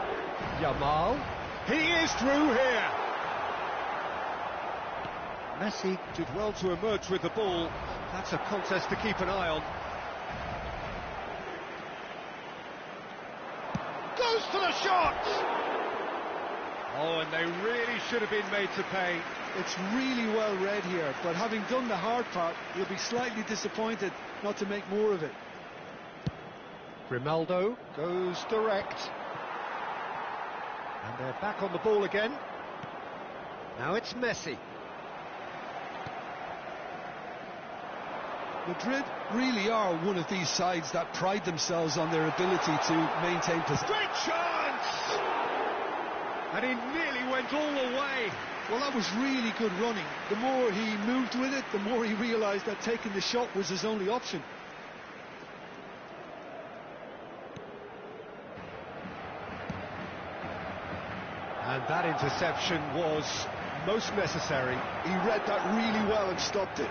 Yamal. He is through here. Messi did well to emerge with the ball. That's a contest to keep an eye on. Goes for the shot! Oh, and they really should have been made to pay. It's really well read here, but having done the hard part, he'll be slightly disappointed not to make more of it. Grimaldo goes direct. And they're back on the ball again. Now it's Messi. Madrid really are one of these sides that pride themselves on their ability to maintain possession. Great chance! And he nearly went all the way. Well, that was really good running. The more he moved with it, the more he realised that taking the shot was his only option. And that interception was most necessary. He read that really well and stopped it.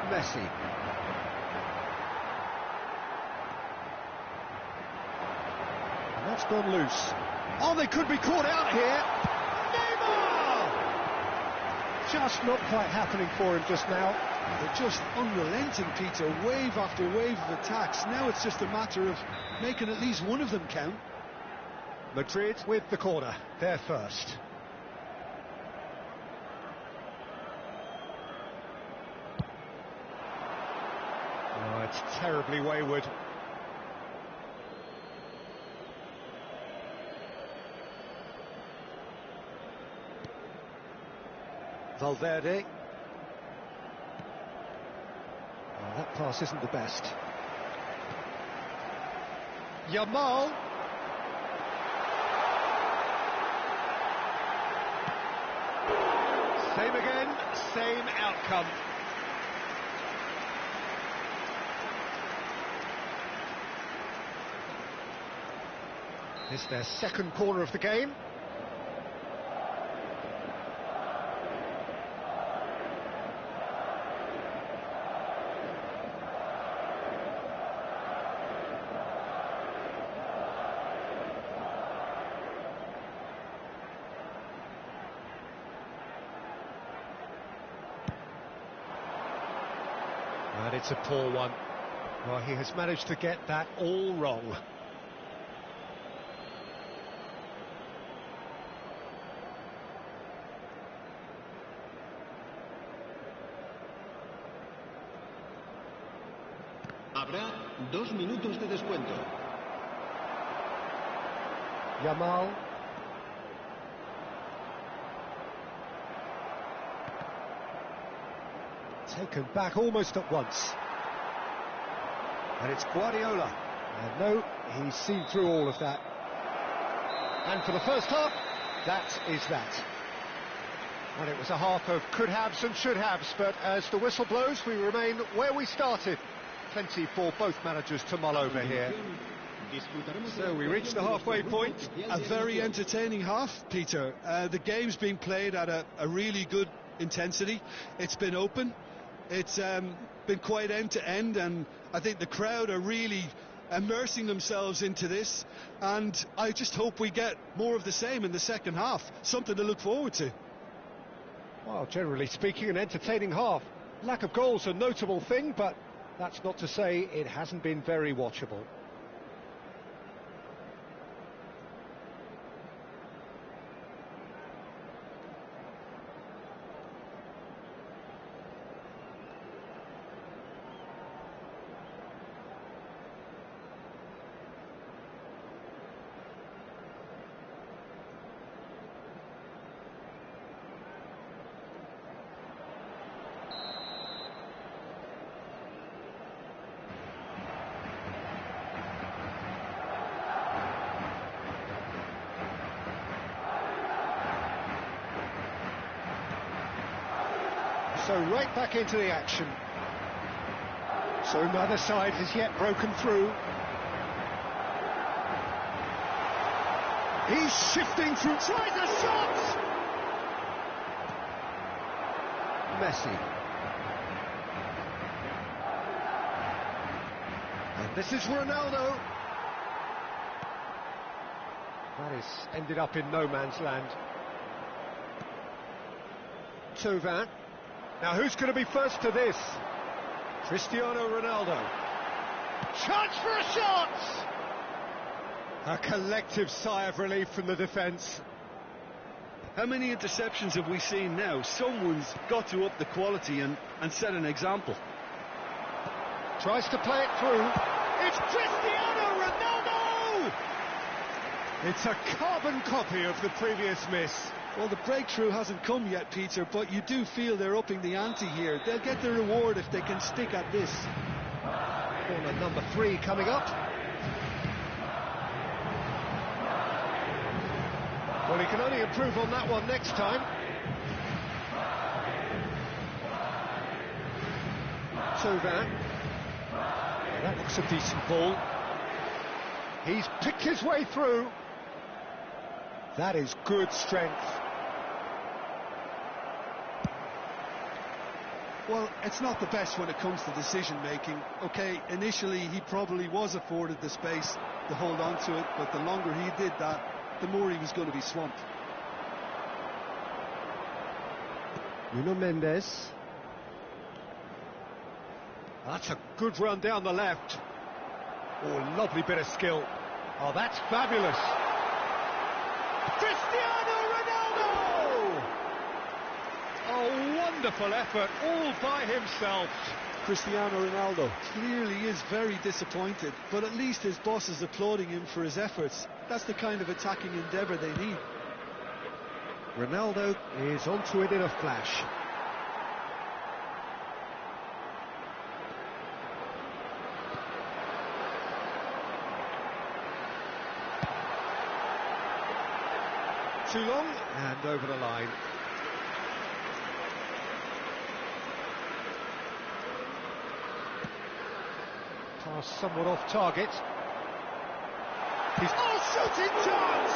Messi. And that's gone loose. Oh, they could be caught out here. Neymar! Just not quite happening for him just now. They're just unrelenting, Peter. Wave after wave of attacks. Now it's just a matter of making at least one of them count. Madrid with the corner. They're first. Oh, it's terribly wayward. Valverde. Oh, that pass isn't the best. Yamal. Same again, same outcome. It's their second corner of the game. And it's a poor one. Well, he has managed to get that all wrong. Habrá 2 minutos de descuento. Yamal. Taken back almost at once. And it's Guardiola. And no, he's seen through all of that. And for the first half, that is that. And it was a half of could-haves and should-haves, but as the whistle blows, we remain where we started. Plenty for both managers to mull over here. So we reach the halfway point. A very entertaining half, Peter. The game's being played at a really good intensity. It's been open. It's been quite end-to-end, and I think the crowd are really immersing themselves into this, and I just hope we get more of the same in the second half. Something to look forward to. Well, generally speaking, an entertaining half. Lack of goals a notable thing, but that's not to say it hasn't been very watchable. So right back into the action. So neither side has yet broken through. He's shifting through, tries a shot! Messi. And this is Ronaldo. That is ended up in no man's land. Thauvin. Now who's going to be first to this? Cristiano Ronaldo. Chance for a shot! A collective sigh of relief from the defence. How many interceptions have we seen now? Someone's got to up the quality and set an example. Tries to play it through. It's Cristiano Ronaldo! It's a carbon copy of the previous miss. Well, the breakthrough hasn't come yet, Peter, but you do feel they're upping the ante here. They'll get the reward if they can stick at this. Corner number 3 coming up. Well, he can only improve on that one next time. Thauvin. That looks a decent ball. He's picked his way through. That is good strength. Well, it's not the best when it comes to decision-making. OK, initially he probably was afforded the space to hold on to it, but the longer he did that, the more he was going to be swamped. Nuno Mendes. That's a good run down the left. Oh, lovely bit of skill. Oh, that's fabulous. Cristiano Ronaldo! A wonderful effort, all by himself. Cristiano Ronaldo clearly is very disappointed, but at least his boss is applauding him for his efforts. That's the kind of attacking endeavour they need. Ronaldo is onto it in a flash. Too long, and over the line. Pass somewhat off target. He's shooting chance!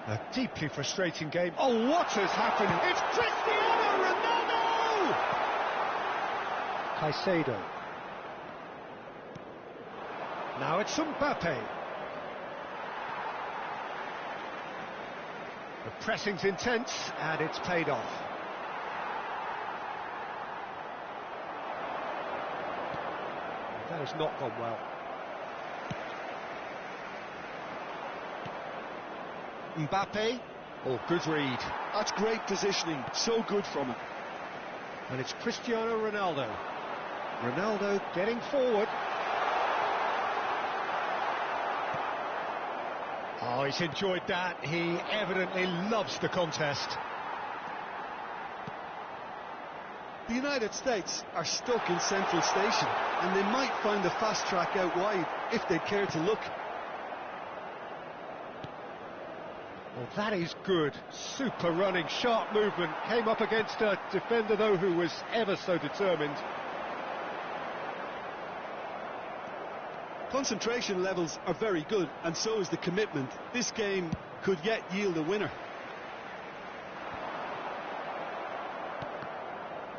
A deeply frustrating game. Oh, what has happened? It's Cristiano Ronaldo! Caicedo. Now it's Mbappe. The pressing's intense, and it's paid off. That has not gone well. Mbappe. Oh, good read. That's great positioning. So good from him. And it's Cristiano Ronaldo. Ronaldo getting forward. Oh, he's enjoyed that. He evidently loves the contest. The United States are stuck in Central Station, and they might find a fast track out wide if they care to look. Well, that is good. Super running, sharp movement. Came up against a defender, though, who was ever so determined. Concentration levels are very good, and so is the commitment. This game could yet yield a winner.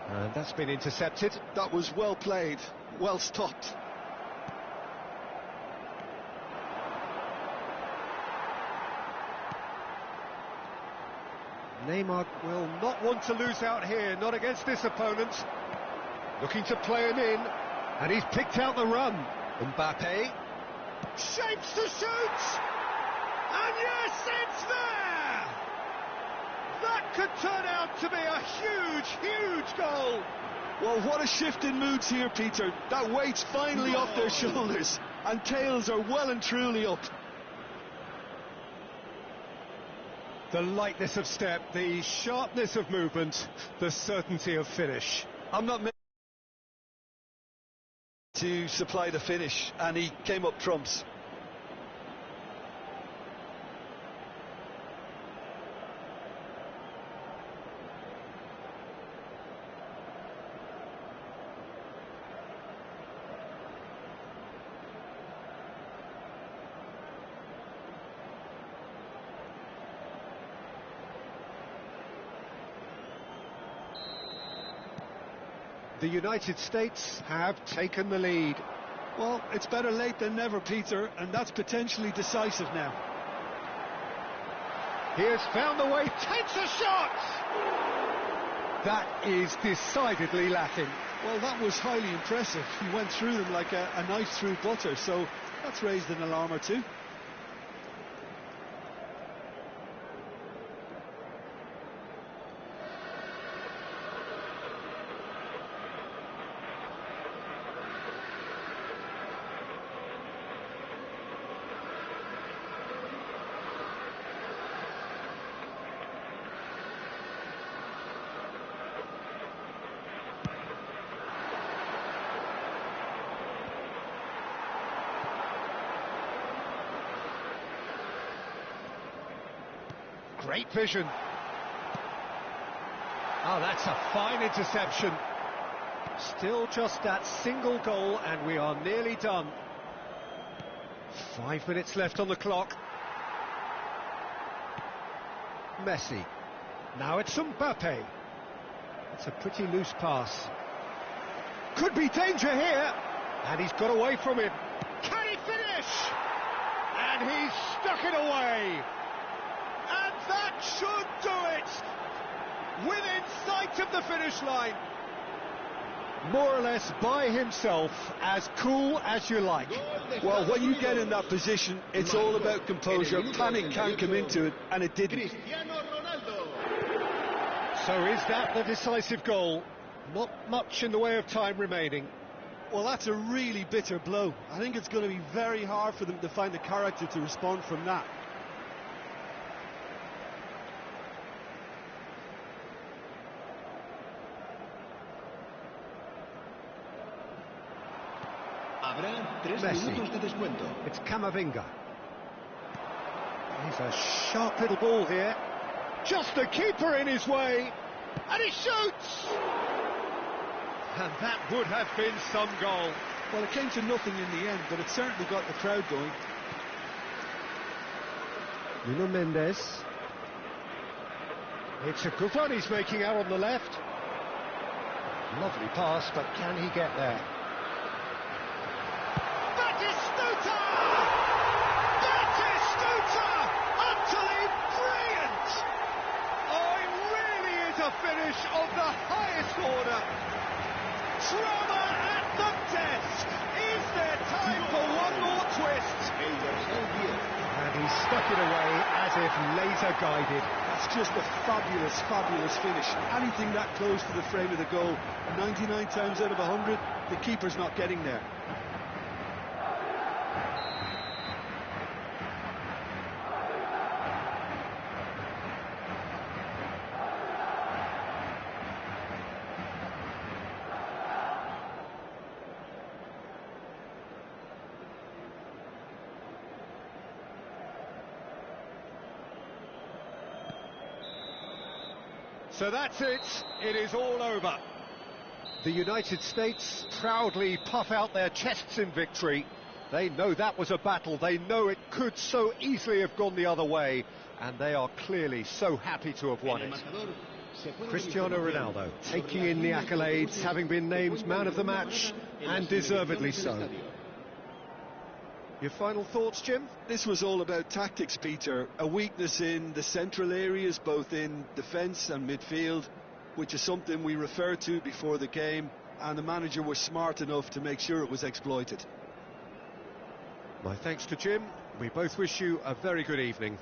And that's been intercepted. That was well played, well stopped. Neymar will not want to lose out here, not against this opponent. Looking to play him in, and he's picked out the run. Mbappe shapes to shoot, and yes, it's there! That could turn out to be a huge, huge goal. Well, what a shift in moods here, Peter. That weight's finally off their shoulders, and tails are well and truly up. The lightness of step, the sharpness of movement, the certainty of finish. I'm not meant to supply the finish, and he came up trumps. The United States have taken the lead. Well, it's better late than never, Peter, and that's potentially decisive now. He has found the way, takes a shot! That is decidedly lacking. Well, that was highly impressive. He went through them like a knife through butter, so that's raised an alarm or two. Great vision. Oh, that's a fine interception. Still just that single goal and we are nearly done. 5 minutes left on the clock. Messi. Now it's Mbappe. It's a pretty loose pass. Could be danger here. And he's got away from it. Can he finish? And he's stuck it away. And that should do it! Within sight of the finish line. More or less by himself, as cool as you like. Well, when you get in that position, it's all about composure. Panic can't come into it, and it didn't. So is that the decisive goal? Not much in the way of time remaining. Well, that's a really bitter blow. I think it's going to be very hard for them to find the character to respond from that. Messi. It's Camavinga. He's a sharp little ball here. Just the keeper in his way. And he shoots! And that would have been some goal. Well, it came to nothing in the end, but it certainly got the crowd going. Nuno Mendes. It's a good one he's making out on the left. Lovely pass, but can he get there? Batistuta! Batistuta! Utterly brilliant! Oh, it really is a finish of the highest order. Drama at the desk. Is there time for one more twist? And he stuck it away as if laser guided. That's just a fabulous, fabulous finish. Anything that close to the frame of the goal, 99 times out of 100, the keeper's not getting there. So that's it. It is all over. The United States proudly puff out their chests in victory. They know that was a battle. They know it could so easily have gone the other way. And they are clearly so happy to have won it. Cristiano Ronaldo taking in the accolades, having been named man of the match, and deservedly so. Your final thoughts, Jim? This was all about tactics, Peter. A weakness in the central areas, both in defence and midfield, which is something we referred to before the game, and the manager was smart enough to make sure it was exploited. My thanks to Jim. We both wish you a very good evening.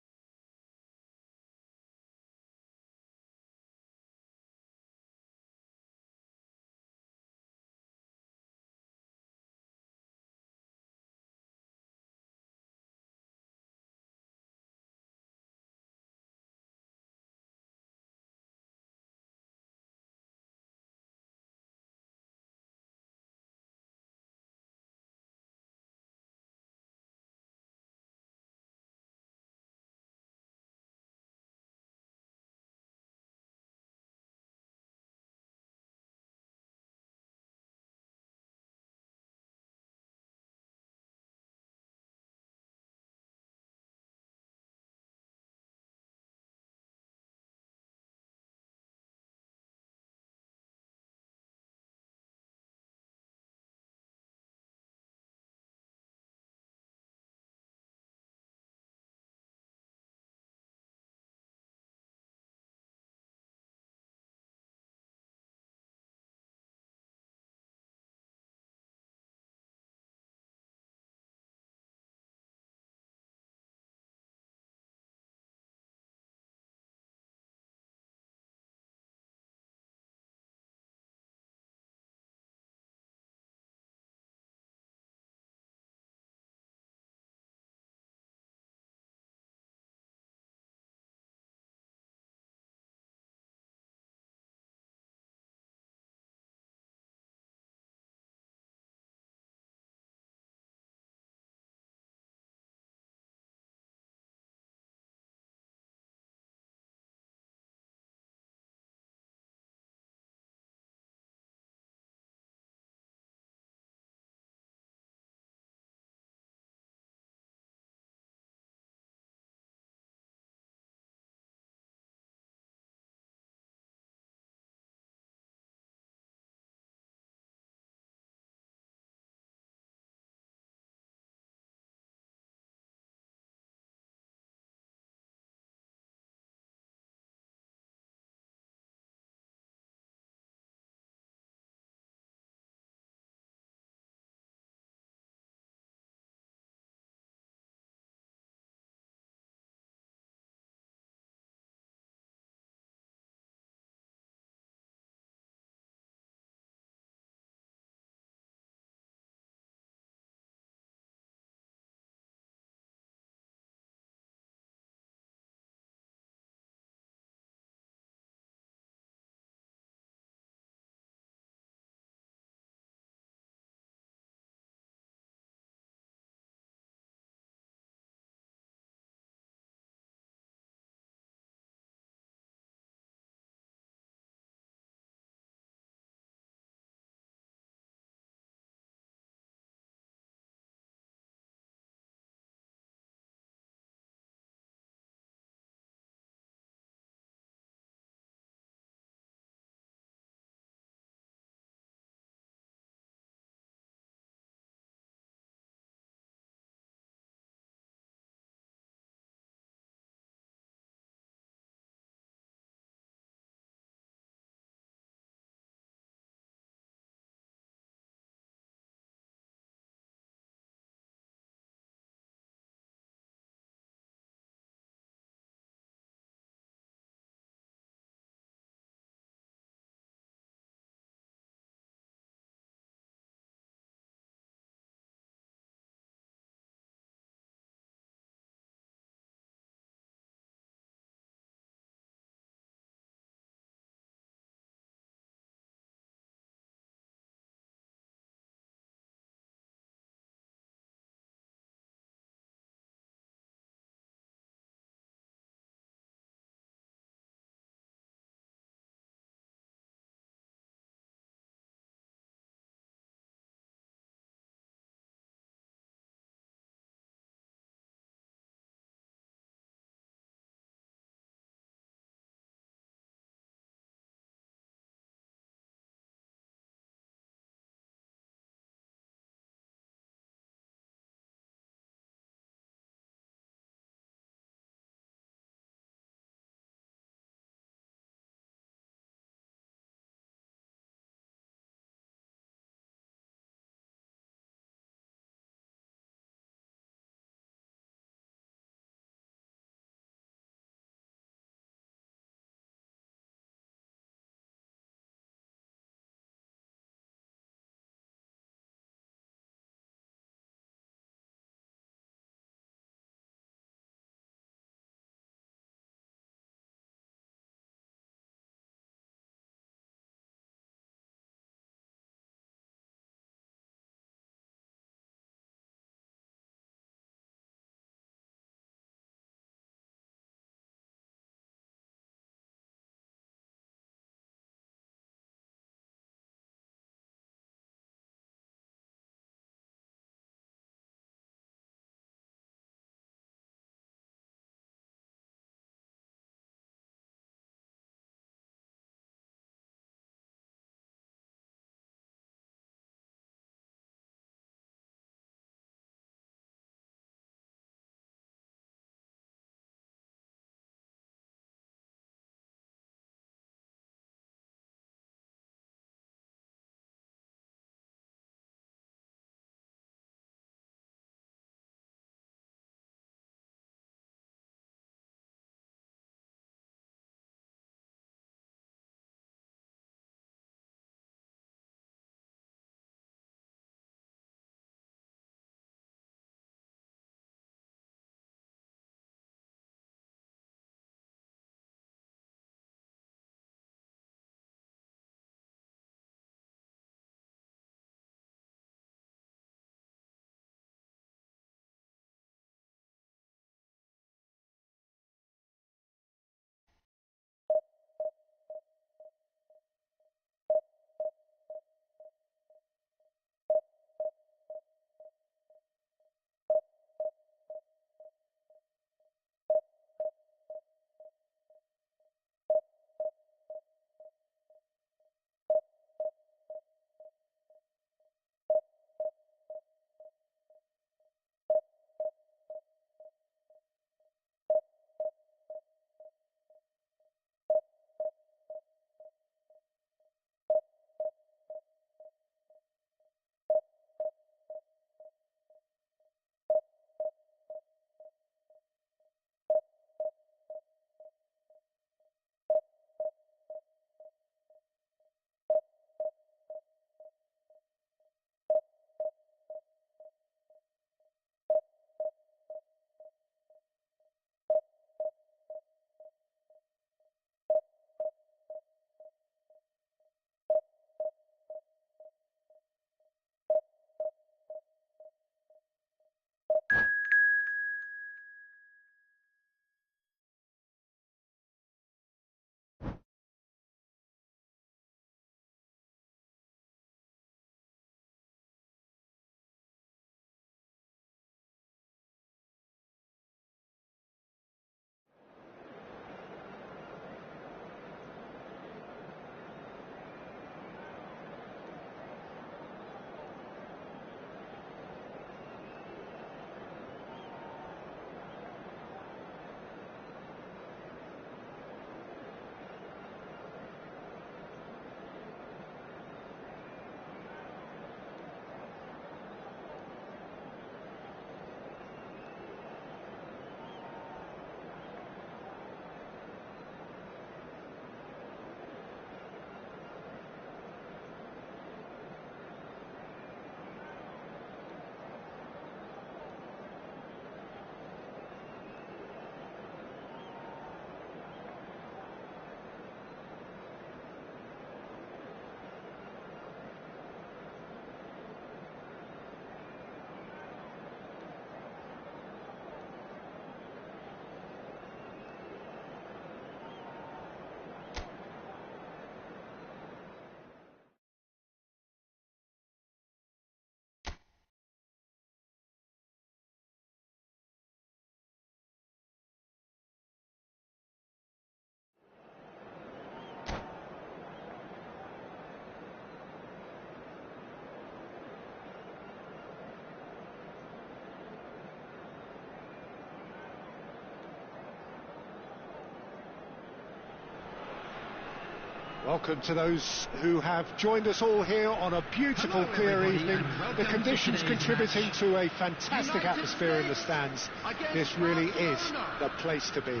Welcome to those who have joined us all here on a beautiful, clear evening. The conditions contributing to a fantastic atmosphere in the stands. This really is the place to be.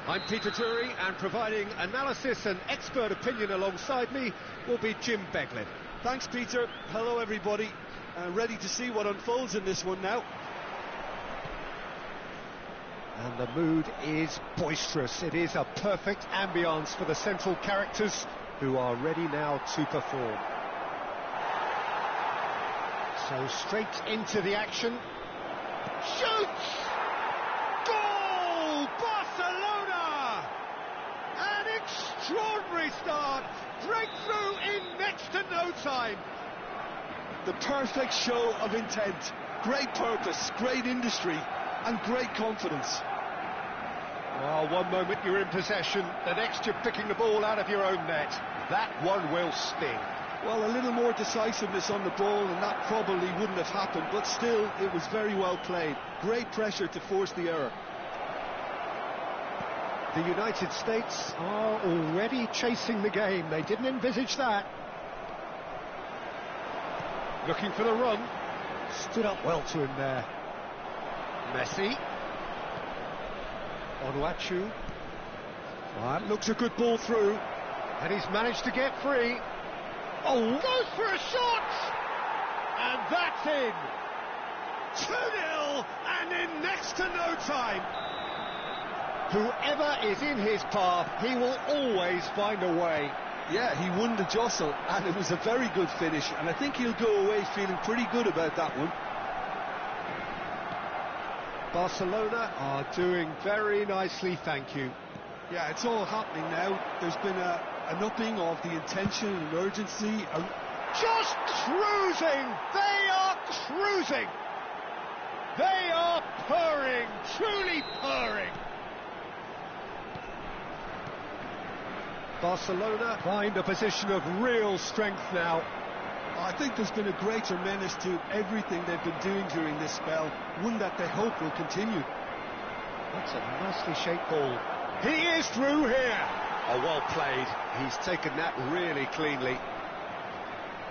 I'm Peter Drury, and providing analysis and expert opinion alongside me will be Jim Beglin. Thanks, Peter. Hello, everybody. Ready to see what unfolds in this one now. And the mood is boisterous. It is a perfect ambience for the central characters who are ready now to perform. So straight into the action. Shoots! Goal! Barcelona! An extraordinary start. Breakthrough in next to no time. The perfect show of intent. Great purpose, great industry, and great confidence. Well, one moment you're in possession, the next you're picking the ball out of your own net. That one will sting. Well, a little more decisiveness on the ball and that probably wouldn't have happened, but still, it was very well played. Great pressure to force the error. The United States are already chasing the game. They didn't envisage that. Looking for the run. Stood up well to him there. Messi. Onuachu. That looks a good ball through. And he's managed to get free. Oh, goes for a shot! And that's in. 2-0 and in next to no time. Whoever is in his path, he will always find a way. Yeah, he won the jostle, and it was a very good finish, and I think he'll go away feeling pretty good about that one. Barcelona are doing very nicely, thank you. Yeah, it's all happening now. There's been an upping of the intention and urgency. Just cruising! They are cruising! They are purring, truly purring! Barcelona find a position of real strength now. I think there's been a greater menace to everything they've been doing during this spell, one that they hope will continue. That's a nicely shaped ball. He is through here. Oh, well played. He's taken that really cleanly.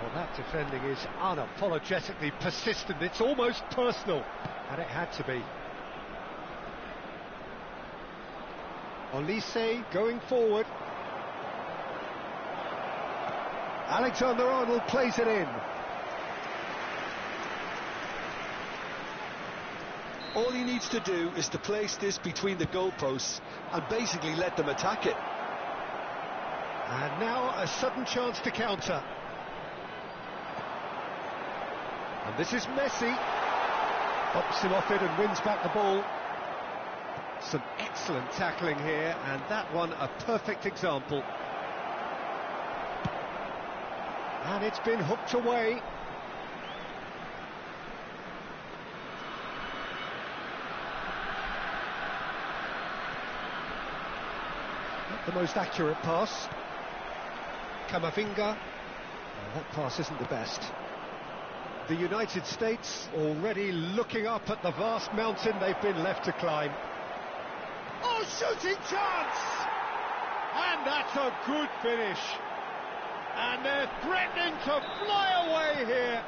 Well, that defending is unapologetically persistent. It's almost personal, and it had to be. Olise going forward. Alexander-Arnold plays it in. All he needs to do is to place this between the goalposts and basically let them attack it. And now a sudden chance to counter. And this is Messi. Bops him off it and wins back the ball. Some excellent tackling here, and that one a perfect example. And it's been hooked away. Not the most accurate pass. Camavinga. Oh, that pass isn't the best. The United States already looking up at the vast mountain they've been left to climb. Oh, shooting chance! And that's a good finish. And they're threatening to fly away here.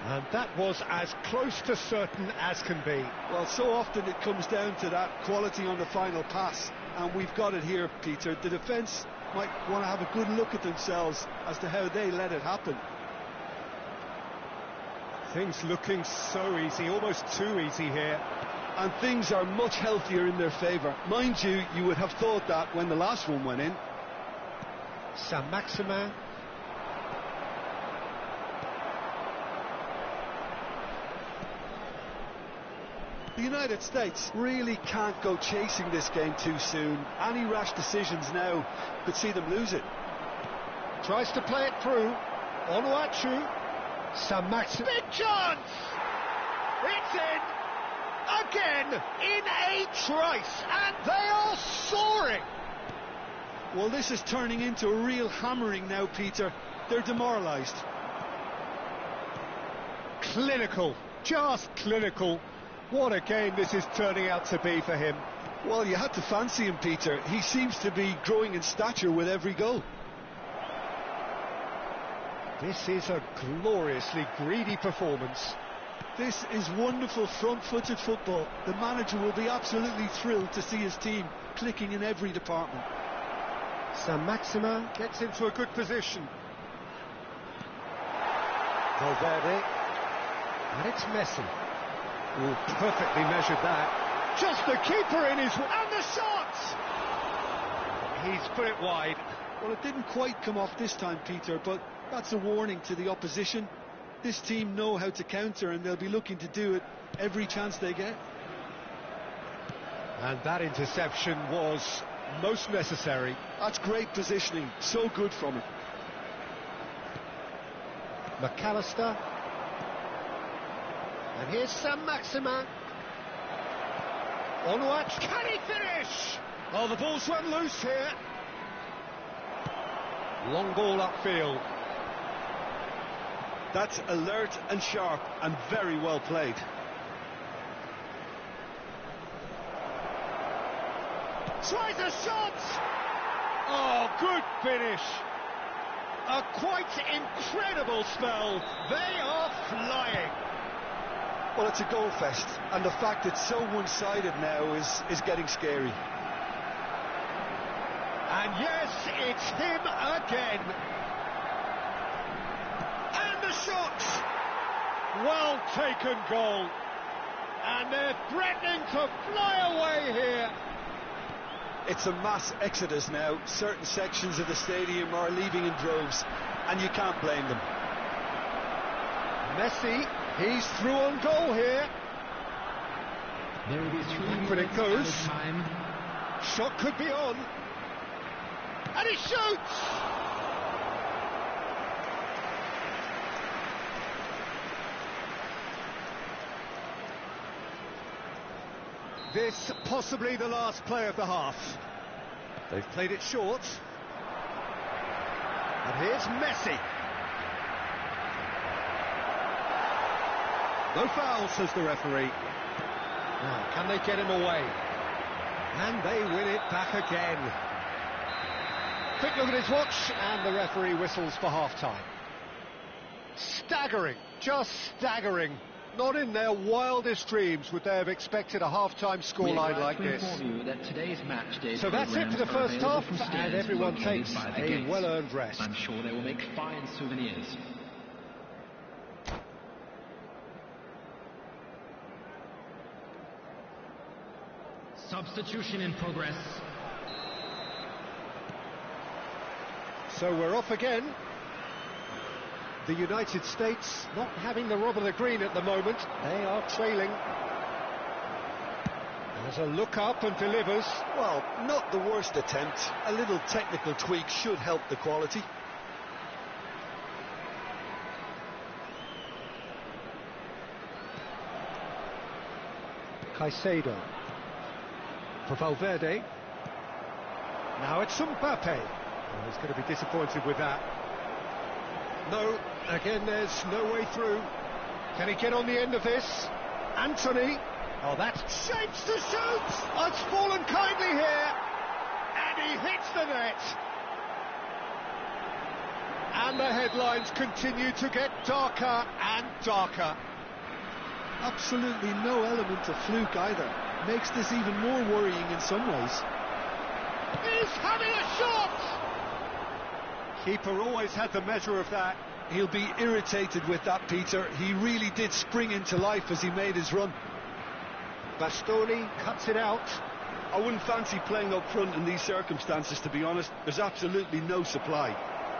And that was as close to certain as can be. Well, so often it comes down to that quality on the final pass, and we've got it here, Peter. The defence might want to have a good look at themselves as to how they let it happen. Things looking so easy, almost too easy here. And things are much healthier in their favour. Mind you, you would have thought that when the last one went in. Saint-Maximin. The United States really can't go chasing this game too soon. Any rash decisions now could see them lose it. Tries to play it through. Onuachu. Saint-Maximin. Big chance! It's in! Again, in a trice, and they are soaring! Well, this is turning into a real hammering now, Peter. They're demoralised. Clinical, just clinical. What a game this is turning out to be for him. Well, you had to fancy him, Peter. He seems to be growing in stature with every goal. This is a gloriously greedy performance. This is wonderful front-footed football. The manager will be absolutely thrilled to see his team clicking in every department. Saint-Maximin gets into a good position. Valverde. And it's Messi. Oh, perfectly measured that. Just the keeper in his... And the shot! He's put it wide. Well, it didn't quite come off this time, Peter, but that's a warning to the opposition. This team know how to counter, and they'll be looking to do it every chance they get. And that interception was most necessary. That's great positioning. So good from him. McAllister. And here's Saint-Maximin. Onuachu, can he finish? Oh, the ball's run loose here. Long ball upfield. That's alert and sharp and very well played. Tries a shot! Oh, good finish. A quite incredible spell. They are flying. Well, it's a goal fest, and the fact it's so one-sided now is getting scary. And yes, it's him again. And the shot! Well taken goal. And they're threatening to fly away here. It's a mass exodus now. Certain sections of the stadium are leaving in droves, and you can't blame them. Messi, he's through on goal here. There will be 3 But it goes. time. Shot could be on. And he shoots! This possibly the last play of the half. They've played it short. And here's Messi. No foul, says the referee. Now, can they get him away? And they win it back again. Quick look at his watch, and the referee whistles for half-time. Staggering, just staggering. Not in their wildest dreams would they have expected a half-time scoreline like this. That today's match day So that's it for the first half, and everyone takes a well-earned rest. I'm sure they will make fine souvenirs. Substitution in progress. So we're off again. The United States not having the rub of the green at the moment. They are trailing. There's a look up and delivers. Well, not the worst attempt. A little technical tweak should help the quality. Caicedo. For Valverde. Now it's Mbappe. Oh, he's going to be disappointed with that. No, again there's no way through. Can he get on the end of this? Anthony. Oh, that's shapes to shoot. Oh, it's fallen kindly here. And he hits the net. And the headlines continue to get darker and darker. Absolutely no element of fluke either. Makes this even more worrying in some ways. He's having a shot! Keeper always had the measure of that. He'll be irritated with that, Peter. He really did spring into life as he made his run. Bastoni cuts it out. I wouldn't fancy playing up front in these circumstances, to be honest. There's absolutely no supply.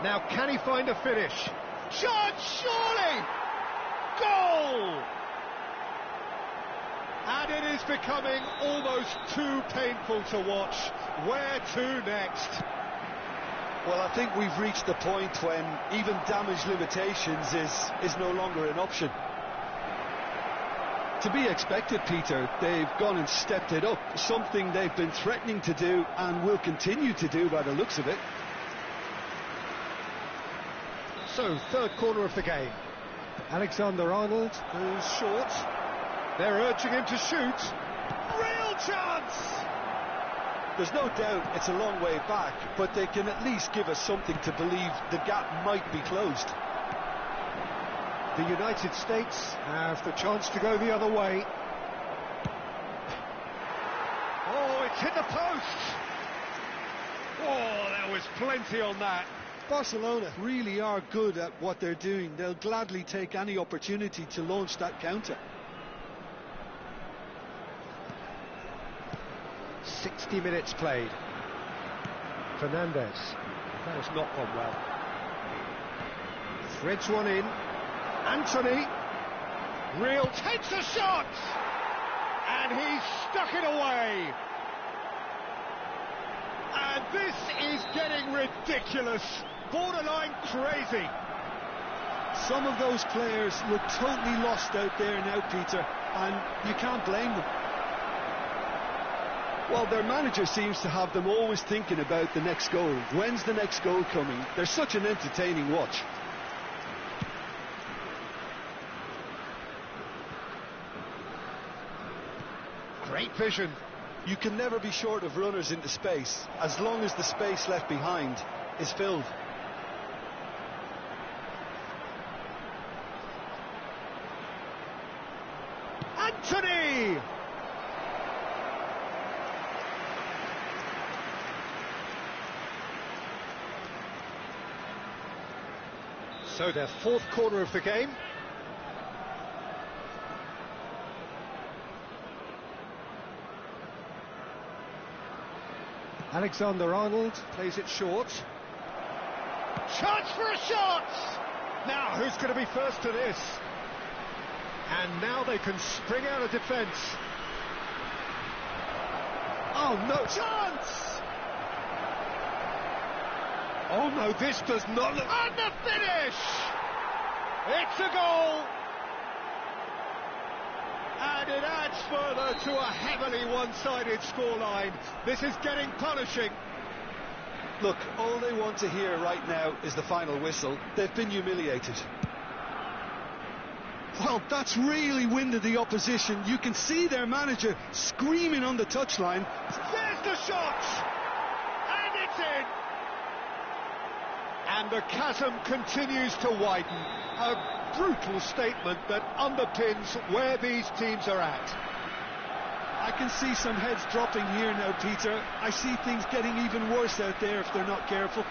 Now, can he find a finish? Shot, surely! Goal! And it is becoming almost too painful to watch. Where to next? Well, I think we've reached the point when even damage limitations is no longer an option. To be expected, Peter. They've gone and stepped it up, something they've been threatening to do and will continue to do by the looks of it. So, third corner of the game. Alexander-Arnold goes short. They're urging him to shoot. Real chance! There's no doubt it's a long way back, but they can at least give us something to believe the gap might be closed. The United States have the chance to go the other way. Oh, it's hit the post! Oh, there was plenty on that. Barcelona really are good at what they're doing. They'll gladly take any opportunity to launch that counter. 60 minutes played. Fernandez. That has not gone well. Threads one in. Anthony. Real takes a shot! And he's stuck it away. And this is getting ridiculous. Borderline crazy. Some of those players look totally lost out there now, Peter, and you can't blame them. Well, their manager seems to have them always thinking about the next goal. When's the next goal coming? They're such an entertaining watch. Great vision. You can never be short of runners into space, as long as the space left behind is filled. Anthony! So their fourth corner of the game. Alexander-Arnold plays it short. Chance for a shot! Now, who's going to be first to this? And now they can spring out of defence. Oh, no chance! Oh, no, this does not look... And the finish! It's a goal! And it adds further to a heavily one-sided scoreline. This is getting punishing. Look, all they want to hear right now is the final whistle. They've been humiliated. Well, that's really winded the opposition. You can see their manager screaming on the touchline. There's the shot! And it's in! And the chasm continues to widen. A brutal statement that underpins where these teams are at. I can see some heads dropping here now, Peter. I see things getting even worse out there if they're not careful.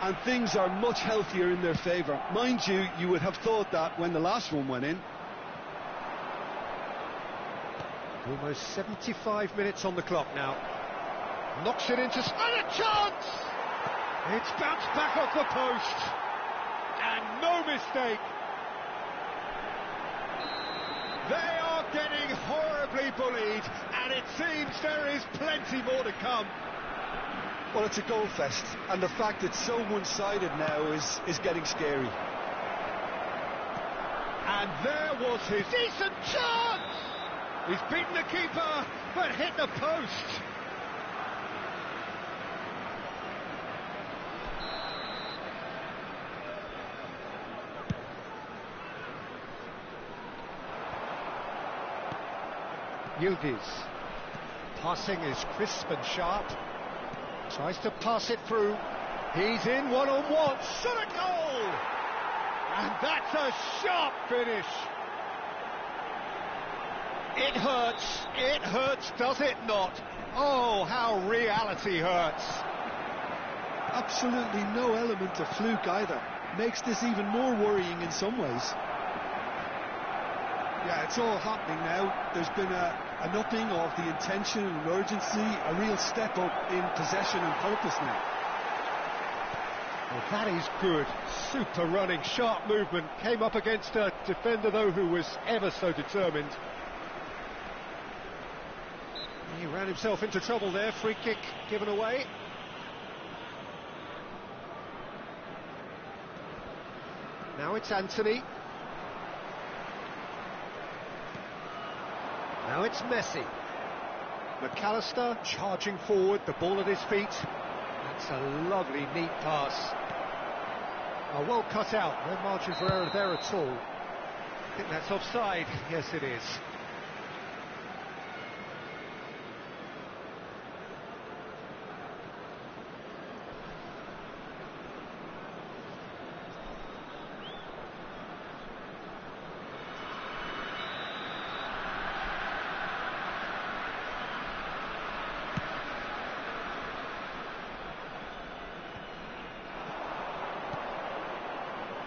And things are much healthier in their favour. Mind you, you would have thought that when the last one went in. Almost 75 minutes on the clock now. Knocks it into... And a chance! It's bounced back off the post. And no mistake. They are getting horribly bullied, and it seems there is plenty more to come. Well, it's a goal fest, and the fact it's so one-sided now is getting scary. And there was his decent chance! He's beaten the keeper, but hit the post. Yildiz. Passing is crisp and sharp. Tries to pass it through. He's in one-on-one. Shot a goal! And that's a sharp finish. It hurts, does it not? Oh, how reality hurts. Absolutely no element of fluke either. Makes this even more worrying in some ways. Yeah, it's all happening now. There's been an upping of the intention and urgency, a real step up in possession and purpose now. Well, that is good. Super running, sharp movement. Came up against a defender, though, who was ever so determined. He ran himself into trouble there. Free kick given away. Now it's Anthony. Now it's Messi. McAllister charging forward, the ball at his feet. That's a lovely, neat pass. Oh, well cut out, no margin for error there at all. I think that's offside. Yes, it is.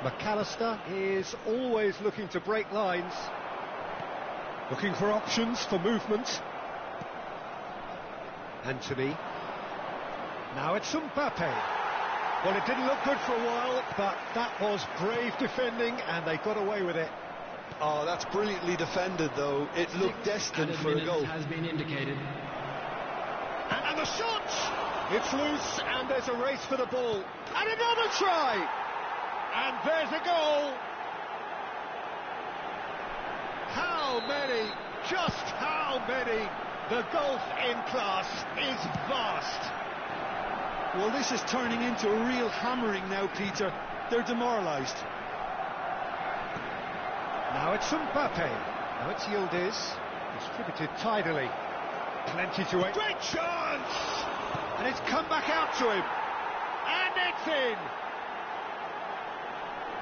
McAllister is always looking to break lines, looking for options for movement. Anthony. Now it's Mbappe. Well, it didn't look good for a while, but that was brave defending, and they got away with it. Oh, that's brilliantly defended, though. It looked destined for a goal. Has been indicated. And the shot! It's loose, and there's a race for the ball. And another try! And there's a goal! How many? Just how many? The gulf in class is vast. Well, this is turning into a real hammering now, Peter. They're demoralised. Now it's Mbappe. Now it's Yildiz. Distributed tidily. Plenty to wait. Great chance! And it's come back out to him. And it's in!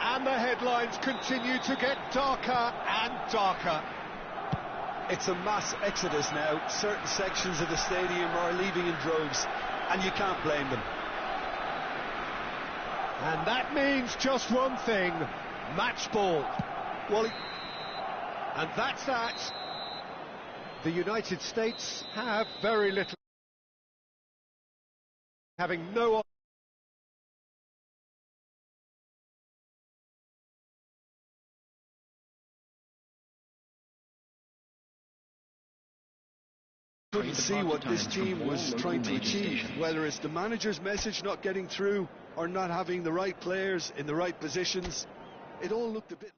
And the headlines continue to get darker and darker. It's a mass exodus now. Certain sections of the stadium are leaving in droves, and you can't blame them. And that means just one thing: match ball. Well, and that's that. The United States have very little, having no Couldn't see what this team was trying to achieve, whether it's the manager's message not getting through or not having the right players in the right positions. It all looked a bit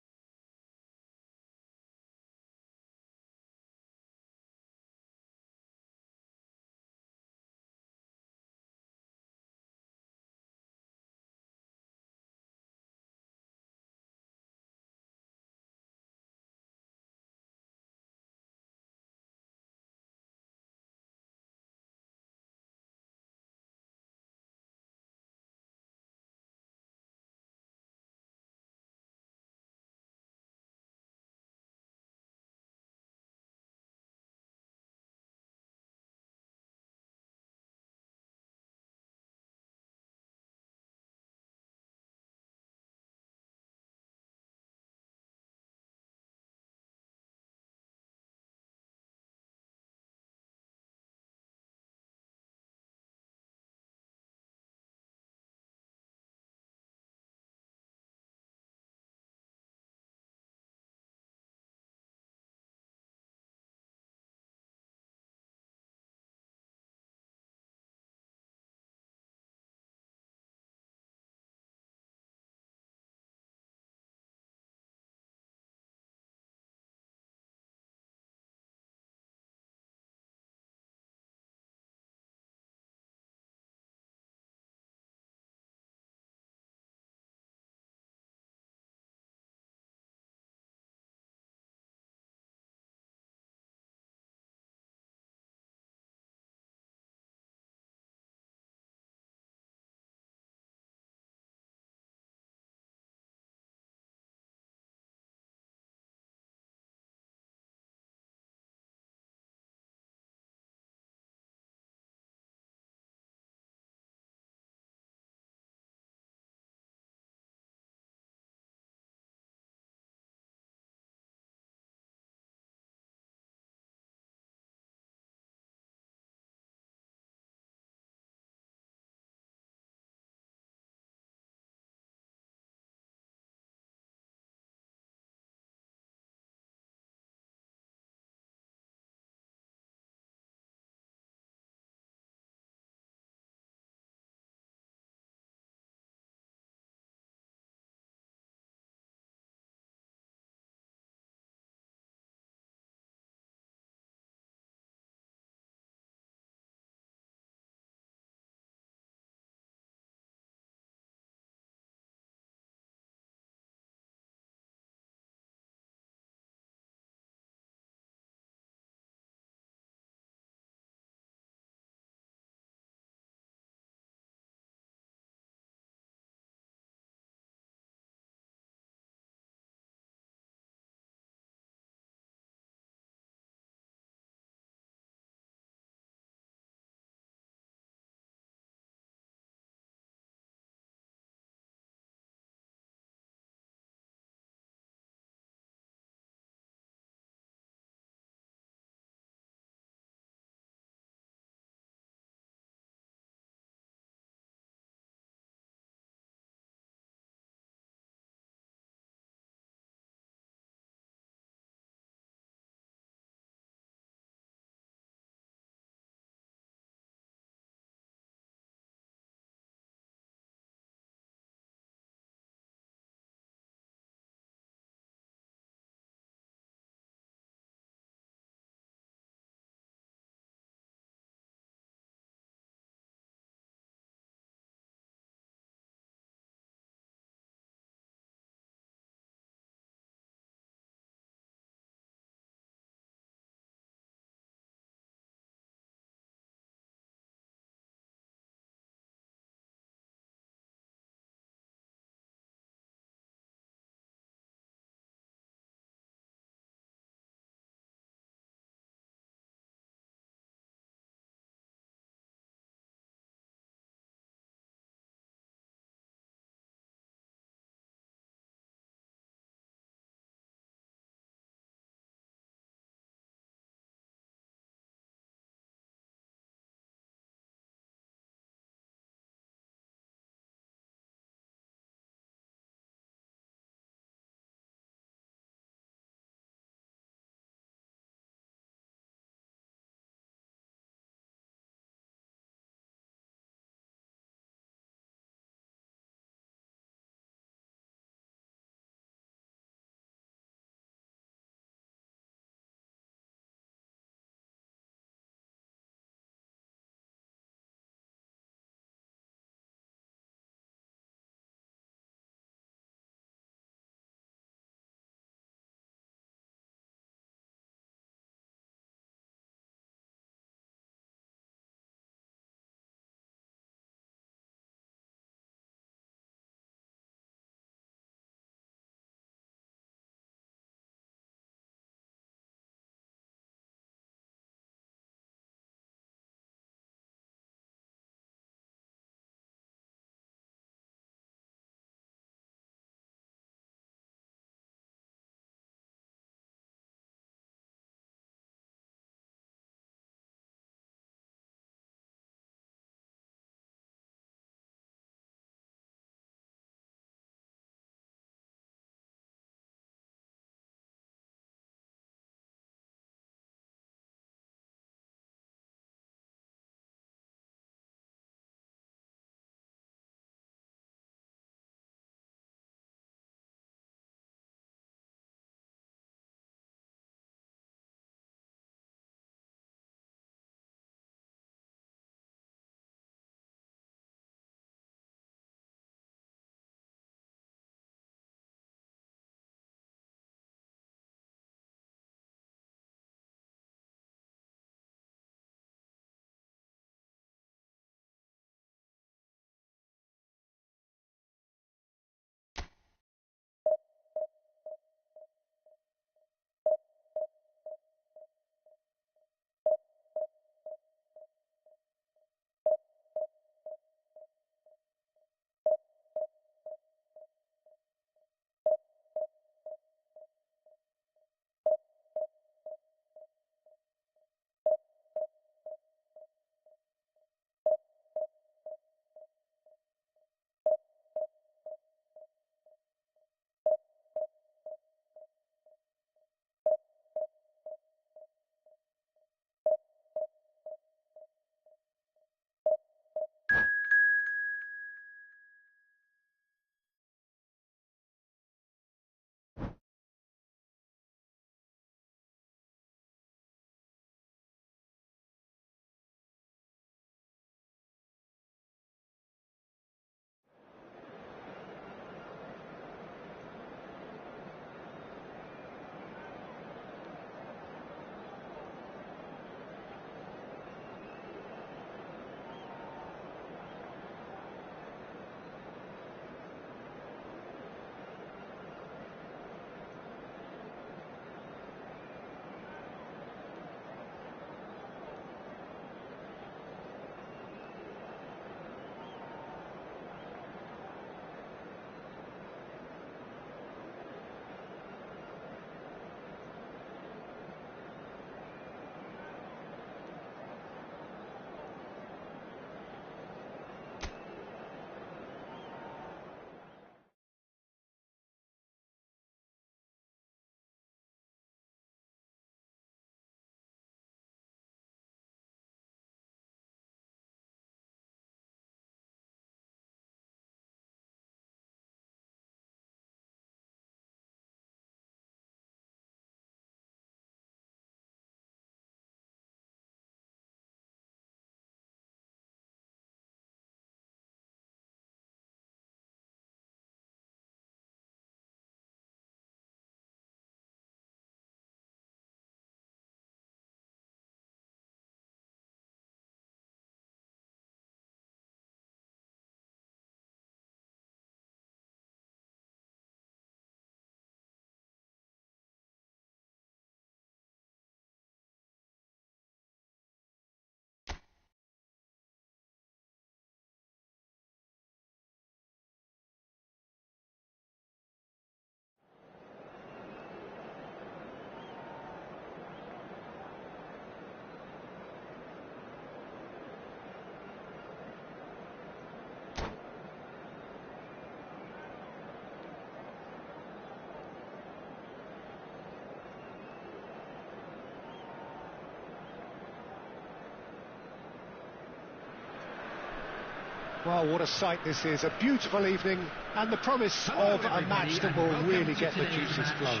Well, what a sight this is. A beautiful evening and the promise of a match that will really get the juices flowing.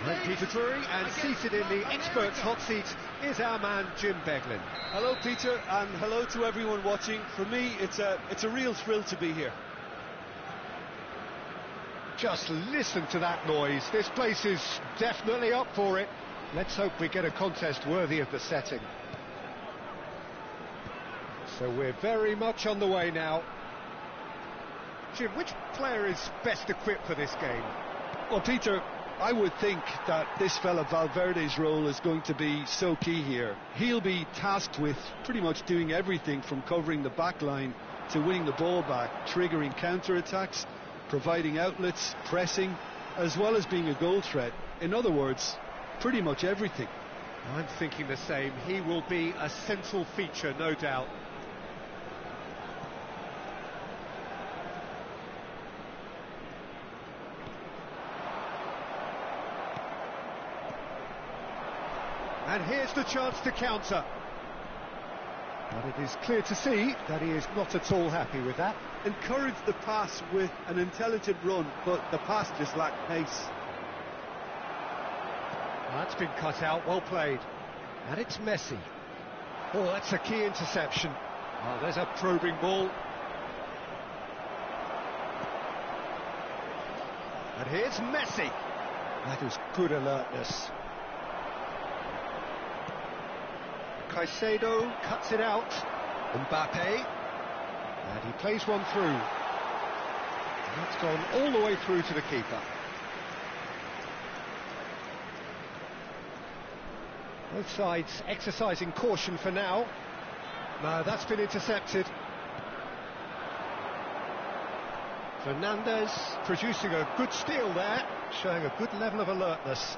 I'm Peter Drury, and seated in the experts' hot seat is our man Jim Beglin. Hello, Peter, and hello to everyone watching. For me, it's a real thrill to be here. Just listen to that noise. This place is definitely up for it. Let's hope we get a contest worthy of the setting. So we're very much on the way now. Jim, which player is best equipped for this game? Well, Peter, I would think that this fella Valverde's role is going to be so key here. He'll be tasked with pretty much doing everything from covering the back line to winning the ball back, triggering counter-attacks, providing outlets, pressing, as well as being a goal threat. In other words, pretty much everything. I'm thinking the same. He will be a central feature, no doubt. And here's the chance to counter. But it is clear to see that he is not at all happy with that. Encourage the pass with an intelligent run, but the pass just lacked pace. That's been cut out, well played. And it's Messi. Oh, that's a key interception. Oh, there's a probing ball. And here's Messi. That is good alertness. Caicedo cuts it out. Mbappe. And he plays one through. And that's gone all the way through to the keeper. Both sides exercising caution for now. No, that's been intercepted. Fernandez producing a good steal there, showing a good level of alertness.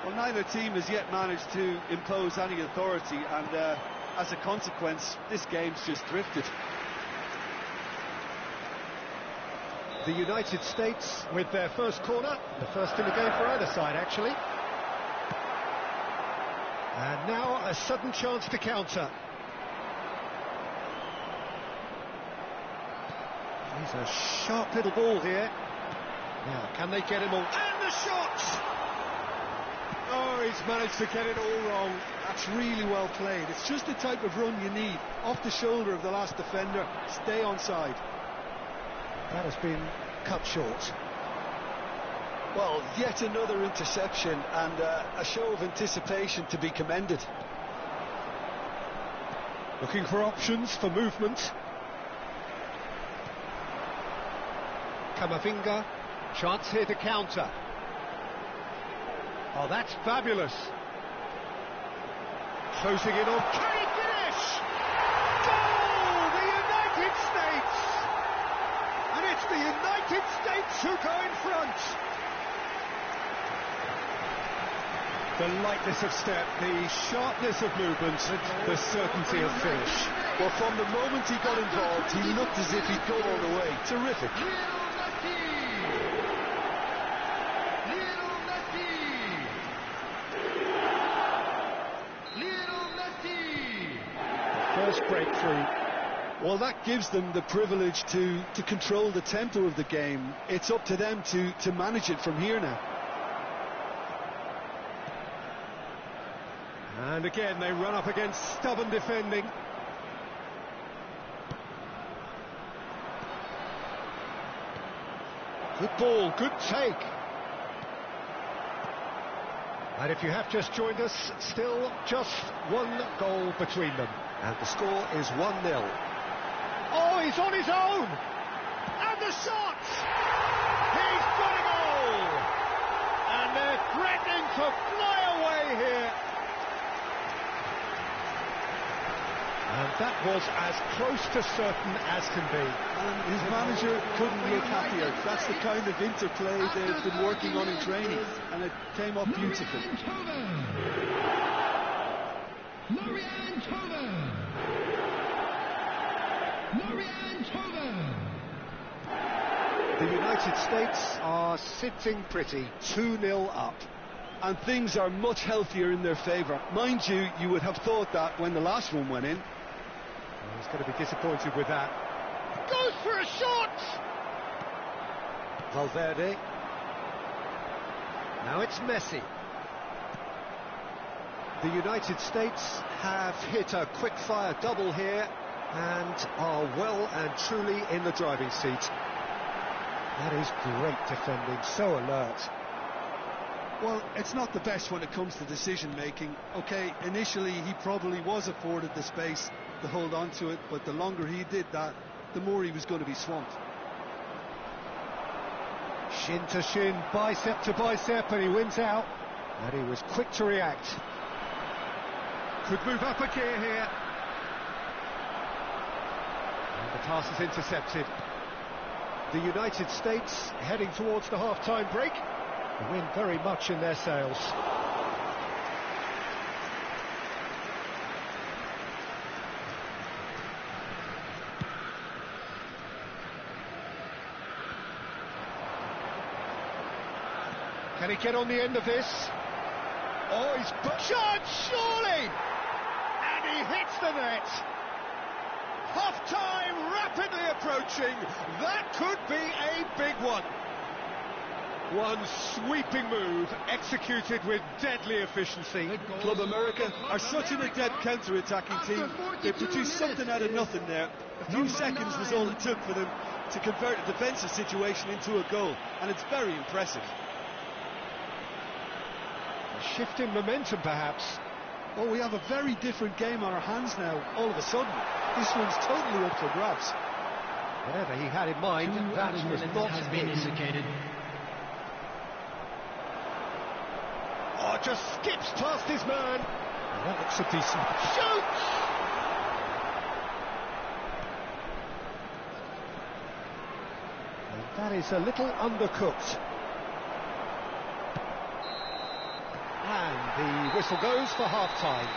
Well, neither team has yet managed to impose any authority, and as a consequence, this game's just drifted. The United States with their first corner, the first in the game for either side, actually. And now a sudden chance to counter. He's a sharp little ball here. Now, can they get him all? And the shot! Oh, he's managed to get it all wrong. That's really well played. It's just the type of run you need. Off the shoulder of the last defender, stay onside. That has been cut short. Well, yet another interception, and a show of anticipation to be commended. Looking for options for movement. Camavinga, chance here to counter. Oh, that's fabulous. Closing in on. Can he finish? Goal! The United States! And it's the United States who go in front. The lightness of step, the sharpness of movement, the certainty of finish. Well, from the moment he got involved, he looked as if he'd go all the way. Terrific. First breakthrough. Well, that gives them the privilege to control the tempo of the game. It's up to them to manage it from here now. And again, they run up against stubborn defending. Good ball, good take. And if you have just joined us, still just one goal between them. And the score is 1-0. Oh, he's on his own! And the shot! He's got a goal! And they're threatening to fly away here. And that was as close to certain as can be. And his manager couldn't look happier. That's the kind of interplay they've been working on in training, and it came up beautifully. Marian Tova! The United States are sitting pretty, 2-0 up. And things are much healthier in their favour. Mind you, you would have thought that when the last one went in. He's going to be disappointed with that. Goes for a shot! Valverde. Now it's Messi. The United States have hit a quick-fire double here and are well and truly in the driving seat. That is great defending, so alert. Well, it's not the best when it comes to decision-making. OK, initially he probably was afforded the space to hold on to it, but the longer he did that, the more he was going to be swamped. Shin to shin, bicep to bicep, and he wins out. And he was quick to react. Could move up a gear here. And the pass is intercepted. The United States heading towards the half-time break. The wind very much in their sails. Can he get on the end of this? Oh, he's shot, surely! And he hits the net. Half-time rapidly approaching. That could be a big one. One sweeping move, executed with deadly efficiency. Club America are such an adept counter-attacking team. They produced something out of nothing there. A few seconds was all it took for them to convert a defensive situation into a goal, and it's very impressive. A shift in momentum, perhaps. Oh, we have a very different game on our hands now, all of a sudden. This one's totally up for grabs. Whatever he had in mind, that was not has been indicated. Oh, just skips past his man. And that looks a decent shoots! And that is a little undercooked. And the whistle goes for half-time.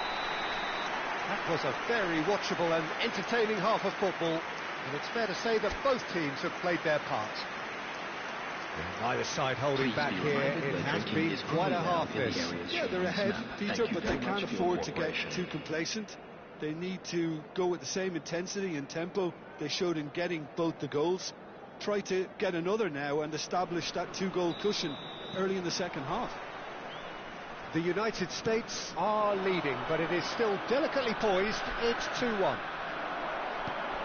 That was a very watchable and entertaining half of football, and it's fair to say that both teams have played their part. Neither side holding back here. It has been quite a half, this. Yeah, they're ahead, Peter, but they can't afford to get too complacent. They need to go with the same intensity and tempo they showed in getting both the goals. Try to get another now and establish that two-goal cushion early in the second half. The United States are leading, but it is still delicately poised. It's 2-1.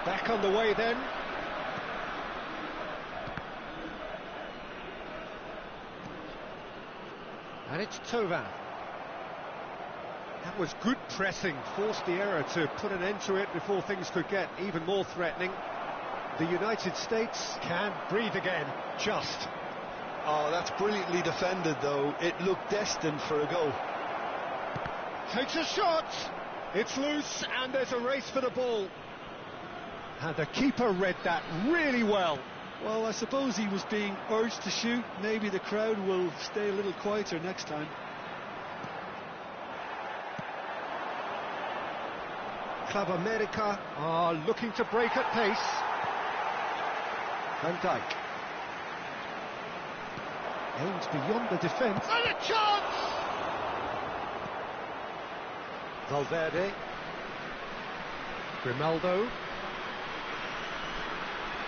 Back on the way then. And it's Thauvin. That was good pressing, forced the error to put an end to it before things could get even more threatening. The United States can breathe again, just. Oh, that's brilliantly defended, though. It looked destined for a goal. Takes a shot. It's loose, and there's a race for the ball. And the keeper read that really well. Well, I suppose he was being urged to shoot. Maybe the crowd will stay a little quieter next time. Club America are looking to break at pace. Van Dijk. Aims beyond the defence. And a chance! Valverde. Grimaldo.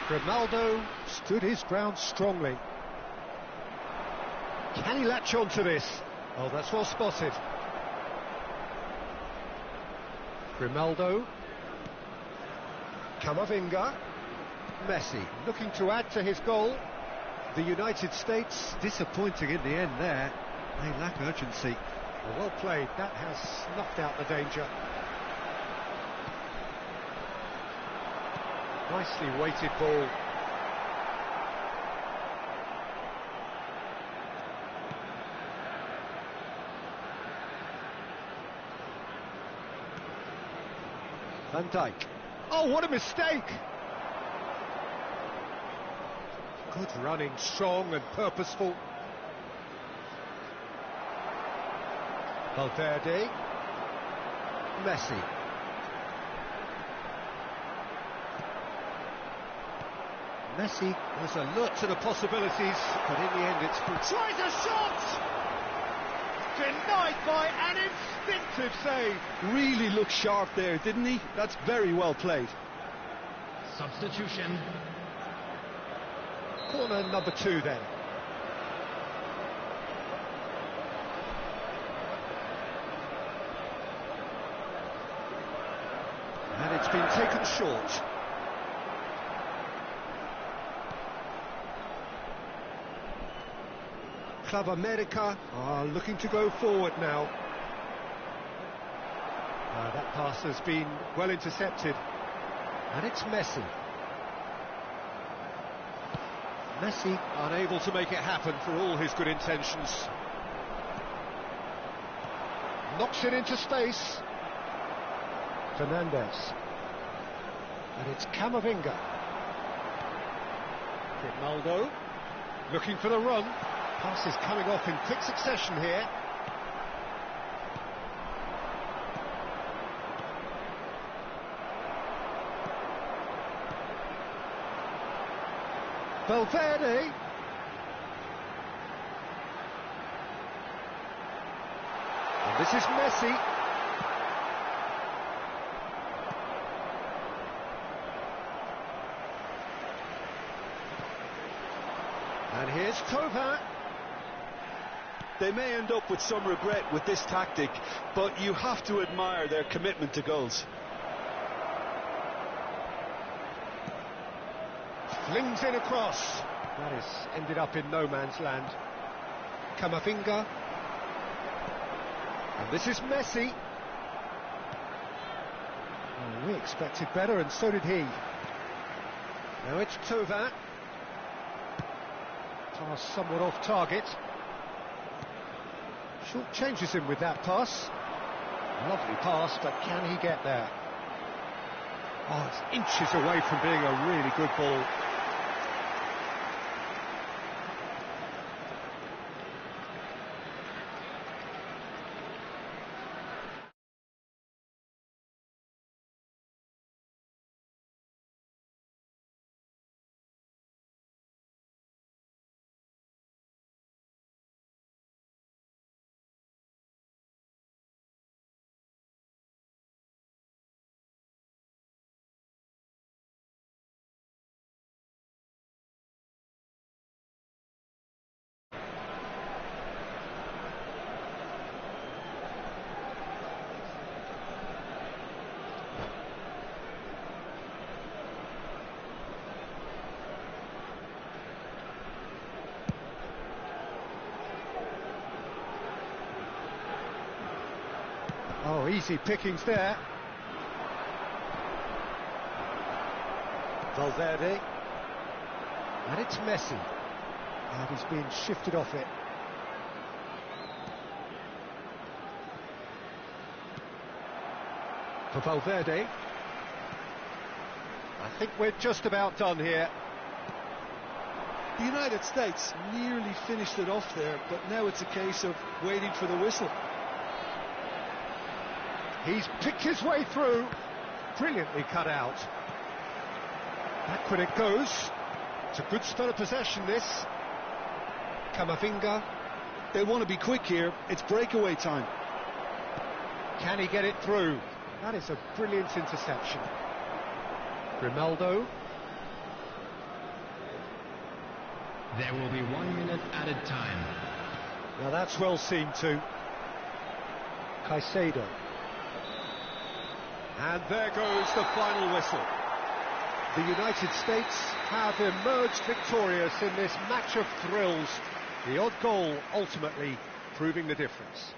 Grimaldo stood his ground strongly. Can he latch on to this? Oh, that's well spotted. Grimaldo. Camavinga. Messi looking to add to his goal. The United States disappointing in the end there. They lack urgency. Well played. That has snuffed out the danger. Nicely weighted ball. Van Dijk. Oh, what a mistake! Good running, strong and purposeful. Valverde. Messi. Messi was alert to the possibilities, but in the end it's... Tries a shot! Denied by an instinctive save. Really looked sharp there, didn't he? That's very well played. Substitution. Corner number 2 then. And it's been taken short. Club America are looking to go forward now. That pass has been well intercepted. And it's Messi. Messi unable to make it happen for all his good intentions. Knocks it into space. Fernandez. And it's Camavinga. Ronaldo looking for the run. Passes coming off in quick succession here. Valverde. And this is Messi. And here's Thauvin. They may end up with some regret with this tactic, but you have to admire their commitment to goals. Flings in across. That is ended up in no man's land. Camavinga. And this is Messi. Oh, we expected better, and so did he. Now it's Thauvin. Pass somewhat off target. Short changes him with that pass. Lovely pass, but can he get there? Oh, it's inches away from being a really good ball. Oh, easy pickings there. Valverde. And it's Messi. And he's been shifted off it. For Valverde. I think we're just about done here. The United States nearly finished it off there, but now it's a case of waiting for the whistle. He's picked his way through. Brilliantly cut out. Backward it goes. It's a good spell of possession, this. Camavinga. They want to be quick here. It's breakaway time. Can he get it through? That is a brilliant interception. Ronaldo. There will be 1 minute added time. Now that's well seen too. Caicedo. And there goes the final whistle. The United States have emerged victorious in this match of thrills. The odd goal ultimately proving the difference.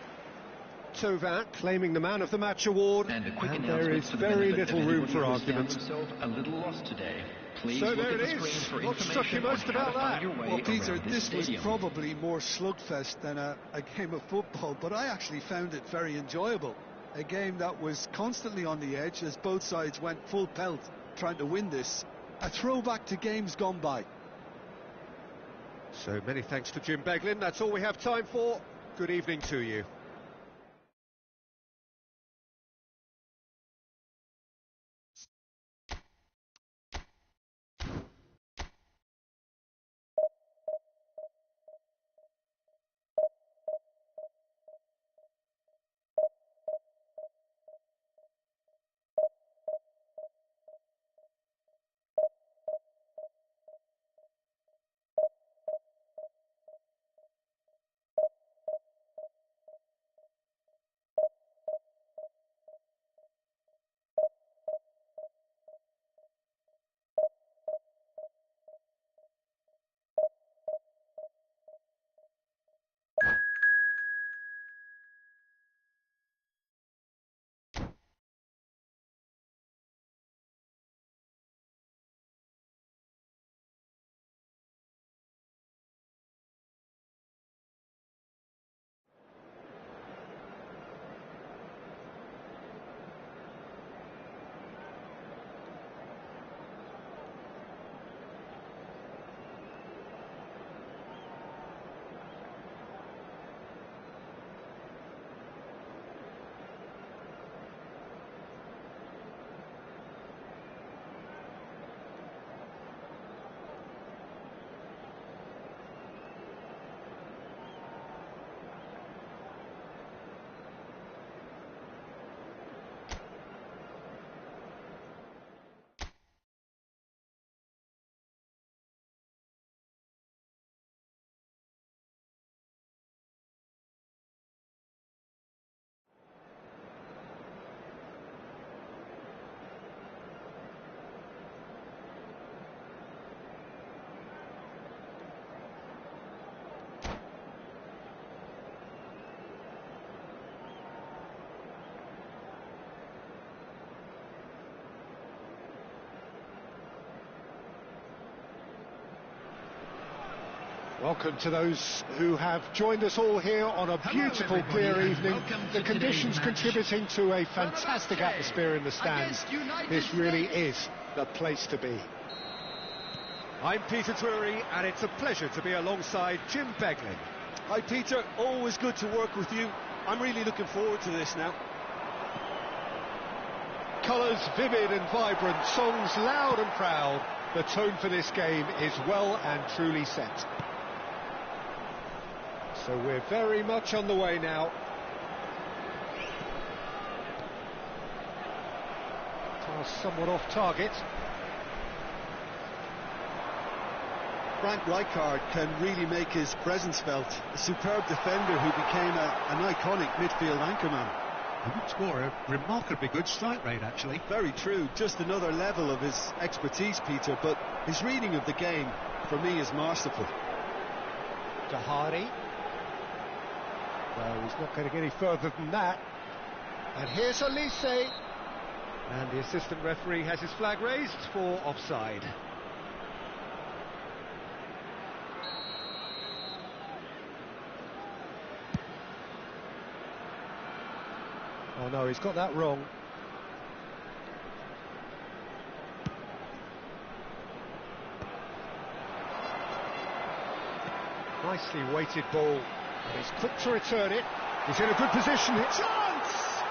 Thauvin claiming the Man of the Match award, And a quick and there announcement is for the very benefit little of room anyone for who has found argument. himself a little lost today. Please So look there at it the is. screen for What struck you information on most how about to find that? your way Well, Peter, around this was stadium. probably more slugfest than a game of football, but I actually found it very enjoyable. A game that was constantly on the edge as both sides went full pelt trying to win this. A throwback to games gone by. So many thanks to Jim Beglin. That's all we have time for. Good evening to you. Welcome to those who have joined us all here on a beautiful, clear evening. The conditions contributing to a fantastic atmosphere in the stands. This really is the place to be. I'm Peter Drury, and it's a pleasure to be alongside Jim Beglin. Hi Peter, always good to work with you. I'm really looking forward to this now. Colours vivid and vibrant, songs loud and proud. The tone for this game is well and truly set. So we're very much on the way now. Pass somewhat off target. Frank Rijkaard can really make his presence felt. A superb defender who became an iconic midfield anchorman. He would score a remarkably good strike rate, actually. Very true, just another level of his expertise, Peter, but his reading of the game, for me, is masterful. Dahari. No, he's not going to get any further than that. And here's Elise. And the assistant referee has his flag raised for offside. Oh no, he's got that wrong. Nicely weighted ball. And he's quick to return it. He's in a good position. Chance!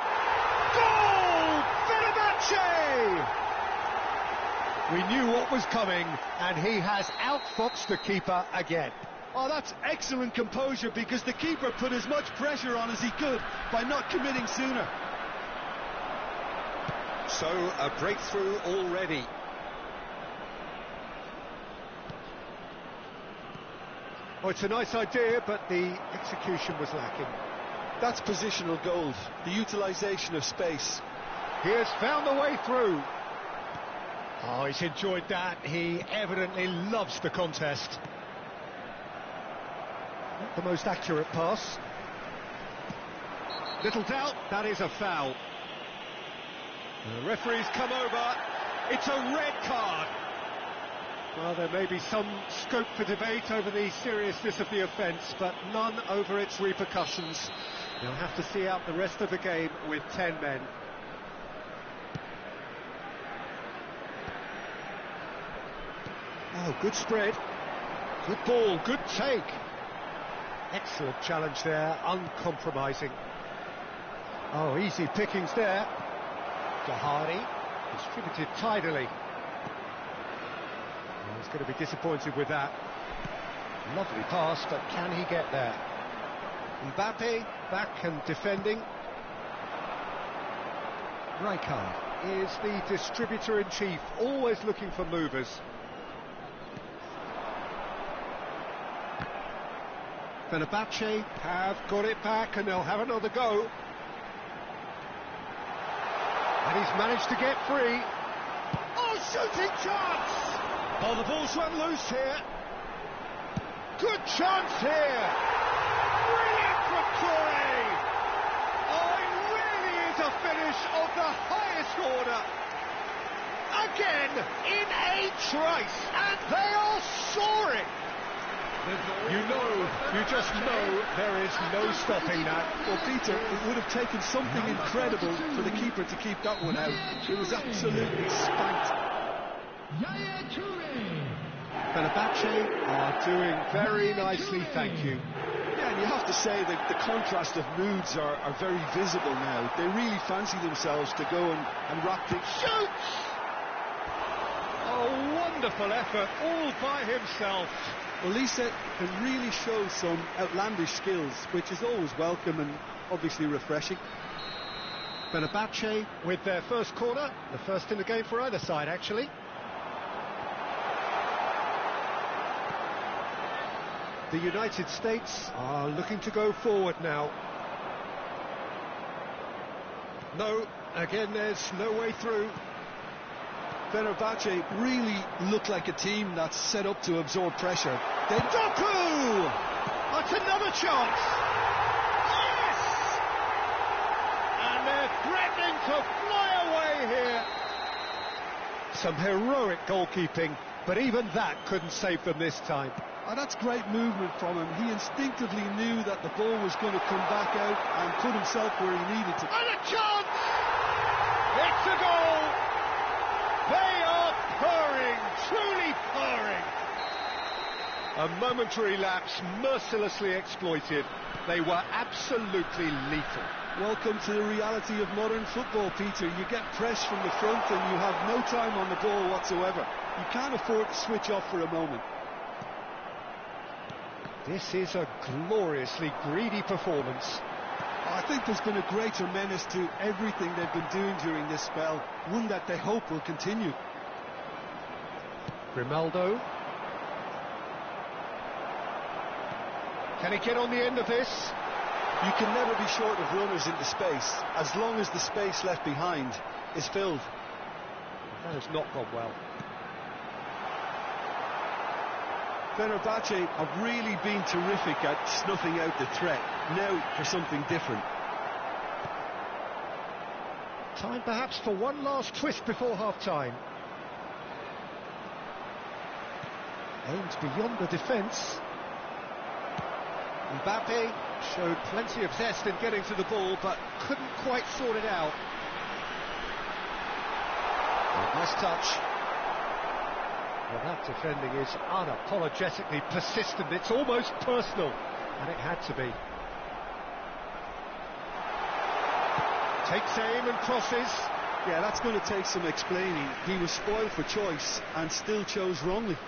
Goal! Fenerbahce! We knew what was coming, and he has outfoxed the keeper again. Oh, that's excellent composure, because the keeper put as much pressure on as he could by not committing sooner. So, a breakthrough already. Oh, it's a nice idea, but the execution was lacking. That's positional gold, the utilisation of space. He has found the way through. Oh, he's enjoyed that. He evidently loves the contest. Not the most accurate pass. Little doubt, that is a foul. The referee's come over. It's a red card. Well, there may be some scope for debate over the seriousness of the offence, but none over its repercussions. They'll have to see out the rest of the game with 10 men. Oh, good spread. Good ball, good take. Excellent challenge there, uncompromising. Oh, easy pickings there. Dahari, distributed tidily. He's going to be disappointed with that. Lovely pass, but can he get there? Mbappe back and defending. Rijkaard is the distributor-in-chief, always looking for movers. Fenerbahce have got it back, and they'll have another go. And he's managed to get free. Oh, shooting chance! Oh, the ball's run loose here. Good chance here. Brilliant from Toure. Oh, it really is a finish of the highest order. Again, in a trice, and they are soaring. You just know there is no stopping that. Well, Peter, it would have taken something incredible for the keeper to keep that one out. It was absolutely spanked. Fenerbahce are doing very nicely, thank you. Yeah, and you have to say that the contrast of moods are very visible now. They really fancy themselves to go and rock the... Shoots! Oh, wonderful effort, all by himself. Well, Lisa can really show some outlandish skills, which is always welcome and obviously refreshing. Fenerbahce with their first corner, the first in the game for either side, actually. The United States are looking to go forward now. No, again, there's no way through. Fenerbahce really look like a team that's set up to absorb pressure. Doku! That's another chance! Yes! And they're threatening to fly away here. Some heroic goalkeeping, but even that couldn't save them this time. Oh, that's great movement from him. He instinctively knew that the ball was going to come back out and put himself where he needed to. And a chance! It's a goal! They are purring, truly purring. A momentary lapse mercilessly exploited. They were absolutely lethal. Welcome to the reality of modern football, Peter. You get pressed from the front and you have no time on the ball whatsoever. You can't afford to switch off for a moment. This is a gloriously greedy performance. I think there's been a greater menace to everything they've been doing during this spell, one that they hope will continue. Grimaldo. Can he get on the end of this? You can never be short of runners into space, as long as the space left behind is filled. That has not gone well. Fenerbahce have really been terrific at snuffing out the threat. Now for something different. Time perhaps for one last twist before half-time. Aims beyond the defence. Mbappe showed plenty of zest in getting to the ball, but couldn't quite sort it out. Nice touch. Well, that defending is unapologetically persistent. It's almost personal, and it had to be. Takes aim and crosses. Yeah, that's going to take some explaining. He was spoiled for choice and still chose wrongly.